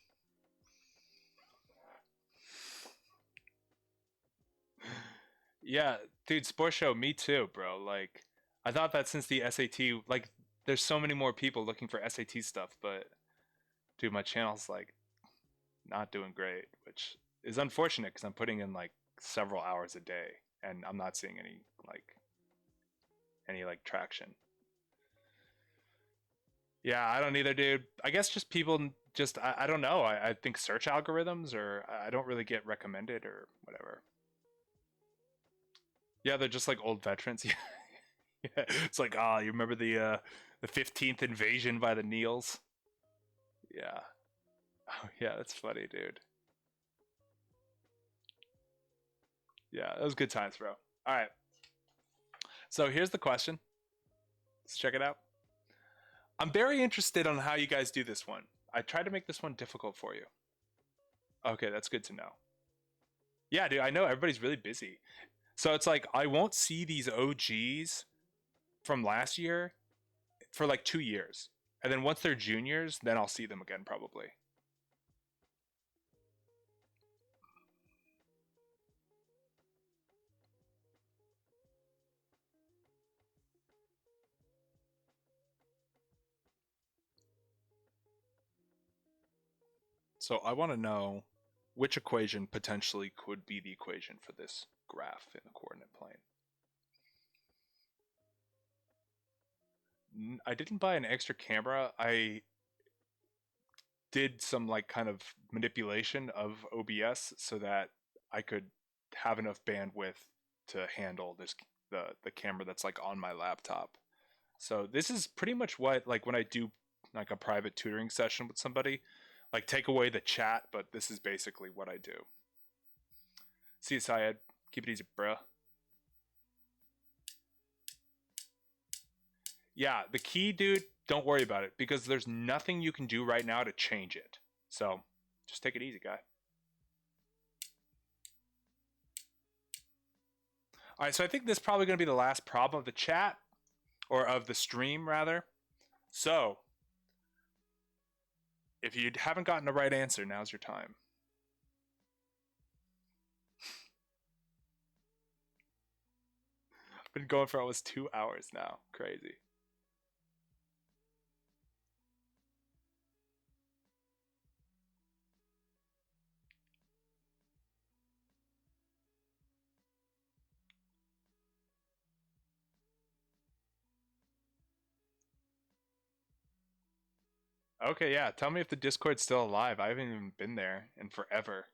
Yeah, dude, sports show, me too, bro. Like, I thought that since the SAT, like, there's so many more people looking for SAT stuff, but dude, my channel's like not doing great, which is unfortunate because I'm putting in like several hours a day and I'm not seeing any like traction. Yeah, I don't either, dude. I guess just people just I don't know. I think search algorithms or I don't really get recommended or whatever. Yeah, they're just like old veterans. Yeah, it's like, ah, you remember the 15th invasion by the Neils? Yeah. Oh, yeah, that's funny, dude. Yeah, that was good times, bro. All right. So here's the question. Let's check it out. I'm very interested on how you guys do this one. I tried to make this one difficult for you. Okay, that's good to know. Yeah, dude, I know everybody's really busy. So it's like I won't see these OGs from last year for like 2 years. And then once they're juniors, then I'll see them again probably. So I want to know which equation potentially could be the equation for this graph in the coordinate plane. I didn't buy an extra camera. I did some like kind of manipulation of OBS so that I could have enough bandwidth to handle the camera that's like on my laptop. So this is pretty much what, like, when I do like a private tutoring session with somebody, like, take away the chat, but this is basically what I do. See you, Syed. Keep it easy, bruh. Yeah, the key, dude, don't worry about it because there's nothing you can do right now to change it. So just take it easy, guy. All right, so I think this is probably going to be the last problem of the chat, or of the stream, rather. So if you haven't gotten the right answer, now's your time. I've been going for almost 2 hours now. Crazy. Okay, yeah. Tell me if the Discord's still alive. I haven't even been there in forever.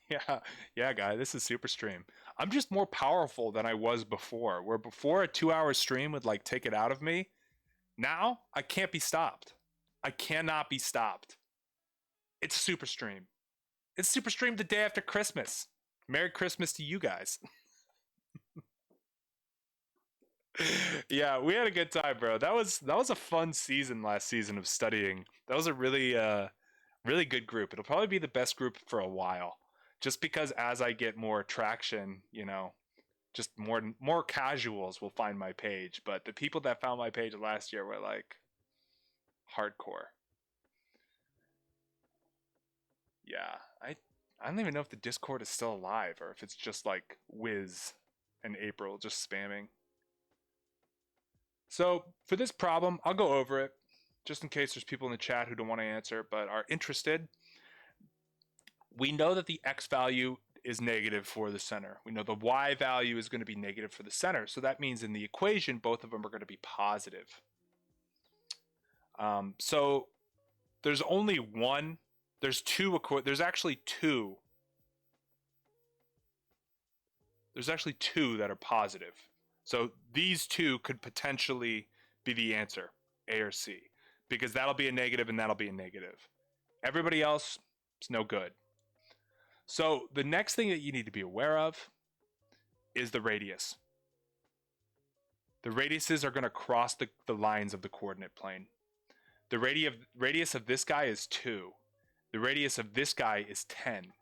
Yeah, yeah, guy. This is super stream. I'm just more powerful than I was before. Where before a 2 hour stream would like take it out of me. Now I can't be stopped. I cannot be stopped. It's super stream. It's super stream the day after Christmas. Merry Christmas to you guys. Yeah, we had a good time, bro. That was a fun season last season of studying. That was a really good group. It'll probably be the best group for a while. Just because as I get more traction, just more casuals will find my page, but the people that found my page last year were like hardcore. Yeah, I don't even know if the Discord is still alive or if it's just like Wiz and April just spamming. So for this problem, I'll go over it just in case there's people in the chat who don't want to answer but are interested. We know that the x value is negative for the center. We know the y value is going to be negative for the center. So that means in the equation, both of them are going to be positive. So there's only one. There's two. There's actually two. There's actually two that are positive. So these two could potentially be the answer, A or C, because that'll be a negative and that'll be a negative. Everybody else is no good. So the next thing that you need to be aware of is the radius. The radiuses are going to cross the lines of the coordinate plane. The radius of this guy is 2. The radius of this guy is 10.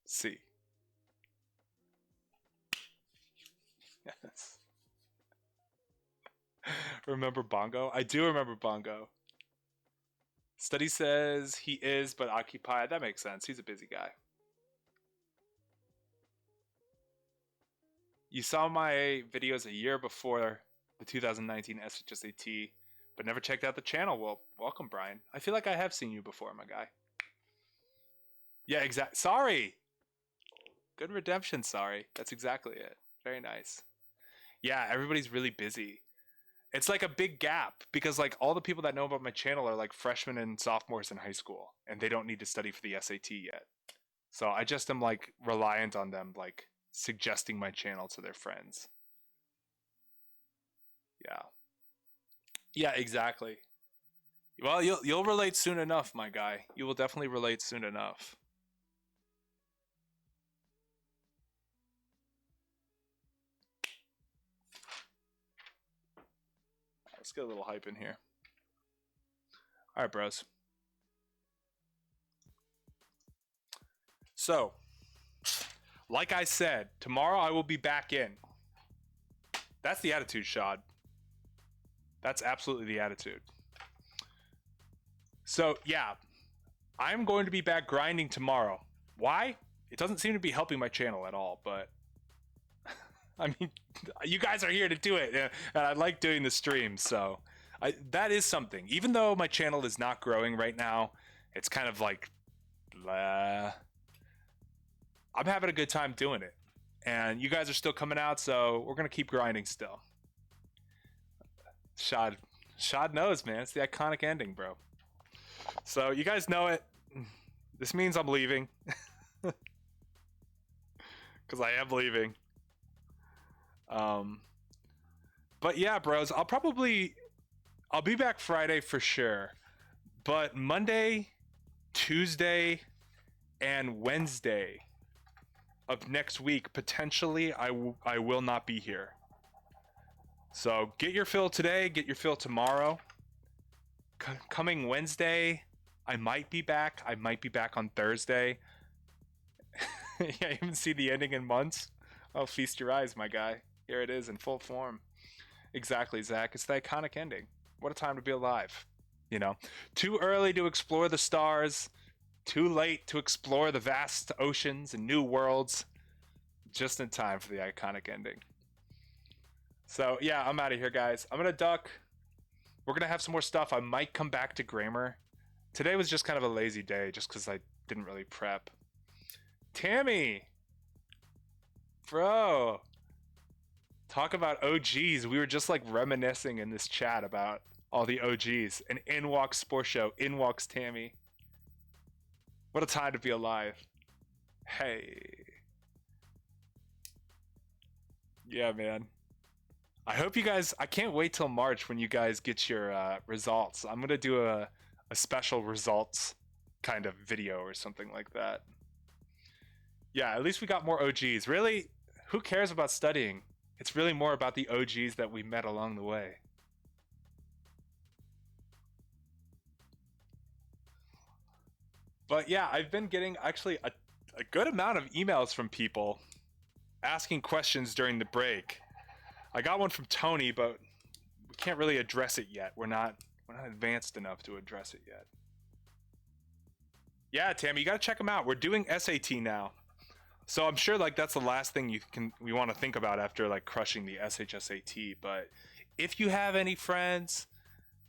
C. Yes. Remember Bongo? I do remember Bongo. Study says he is, but occupied. That makes sense. He's a busy guy. You saw my videos a year before the 2019 SHSAT, but never checked out the channel. Well, welcome, Brian. I feel like I have seen you before, my guy. Yeah, exactly. Sorry. Good redemption, sorry. That's exactly it. Very nice. Yeah, everybody's really busy. It's like a big gap because like all the people that know about my channel are like freshmen and sophomores in high school and they don't need to study for the SAT yet. So I just am like reliant on them like suggesting my channel to their friends. Yeah. Yeah, exactly. Well, you'll relate soon enough, my guy. You will definitely relate soon enough. Let's get a little hype in here. All right, bros. So, like I said, tomorrow I will be back in. That's the attitude, Shad. That's absolutely the attitude. So, yeah, I'm going to be back grinding tomorrow. Why? It doesn't seem to be helping my channel at all, but I mean, you guys are here to do it, and I like doing the streams, so that is something. Even though my channel is not growing right now, it's kind of like, I'm having a good time doing it, and you guys are still coming out, so we're gonna keep grinding still. Shad knows, man. It's the iconic ending, bro. So you guys know it. This means I'm leaving, because I am leaving. But yeah, bros, I'll be back Friday for sure, but Monday, Tuesday, and Wednesday of next week, potentially, I will not be here. So get your fill today, get your fill tomorrow. Coming Wednesday, I might be back. I might be back on Thursday. Yeah, you haven't seen the ending in months. Oh, feast your eyes, my guy. Here it is in full form. Exactly, Zach. It's the iconic ending. What a time to be alive. You know, too early to explore the stars, too late to explore the vast oceans and new worlds, just in time for the iconic ending. So yeah, I'm out of here, guys. I'm gonna duck. We're gonna have some more stuff. I might come back to grammar. Today was just kind of a lazy day, just because I didn't really prep. Tammy, bro, talk about OGs. We were just like reminiscing in this chat about all the OGs. And in walks Sport Show. In walks Tammy. What a time to be alive. Hey. Yeah, man. I hope you guys, I can't wait till March when you guys get your results. I'm going to do a special results kind of video or something like that. Yeah, at least we got more OGs. Really, who cares about studying? It's really more about the OGs that we met along the way. But yeah, I've been getting actually a good amount of emails from people asking questions during the break. I got one from Tony, but we can't really address it yet. We're not advanced enough to address it yet. Yeah, Tammy, you got to check them out. We're doing SAT now. So I'm sure like that's the last thing we want to think about after like crushing the SHSAT. But if you have any friends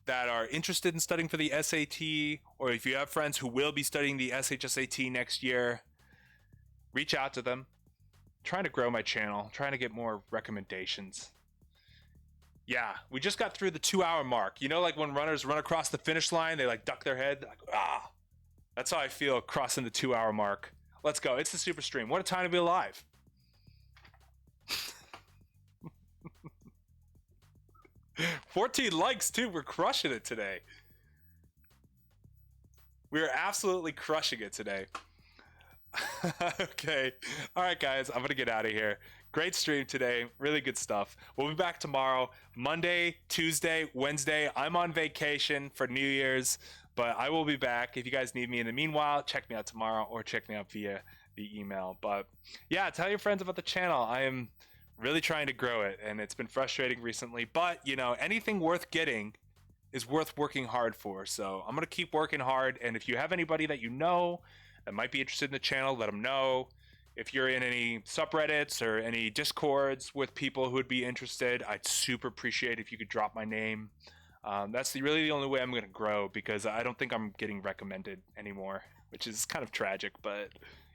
that are interested in studying for the SAT, or if you have friends who will be studying the SHSAT next year, reach out to them. I'm trying to grow my channel, trying to get more recommendations. Yeah, we just got through the 2-hour mark. You know, like when runners run across the finish line, they like duck their head, like, ah. That's how I feel crossing the 2-hour mark. Let's go. It's the super stream. What a time to be alive. 14 likes too. We're crushing it today. We are absolutely crushing it today. Okay. All right, guys. I'm going to get out of here. Great stream today. Really good stuff. We'll be back tomorrow. Monday, Tuesday, Wednesday. I'm on vacation for New Year's, but I will be back. If you guys need me in the meanwhile, check me out tomorrow or check me out via the email. But yeah, tell your friends about the channel. I am really trying to grow it, and it's been frustrating recently. But, you know, anything worth getting is worth working hard for. So I'm going to keep working hard. And if you have anybody that you know that might be interested in the channel, let them know. If you're in any subreddits or any discords with people who would be interested, I'd super appreciate if you could drop my name. That's really the only way I'm going to grow, because I don't think I'm getting recommended anymore, which is kind of tragic. But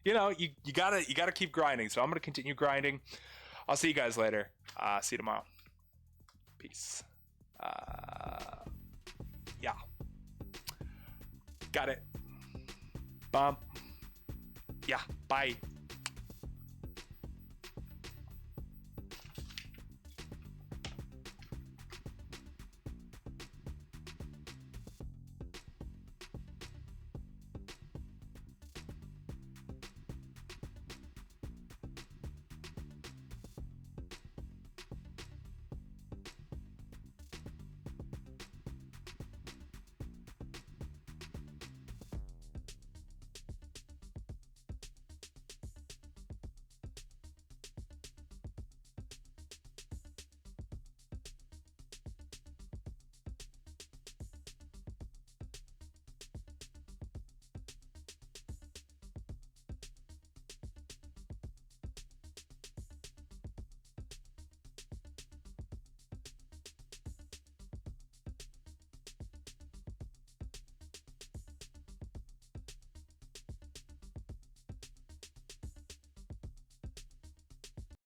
you know, you gotta keep grinding. So I'm going to continue grinding. I'll see you guys later. See you tomorrow. Peace. Yeah. Got it. Bump. Yeah. Bye.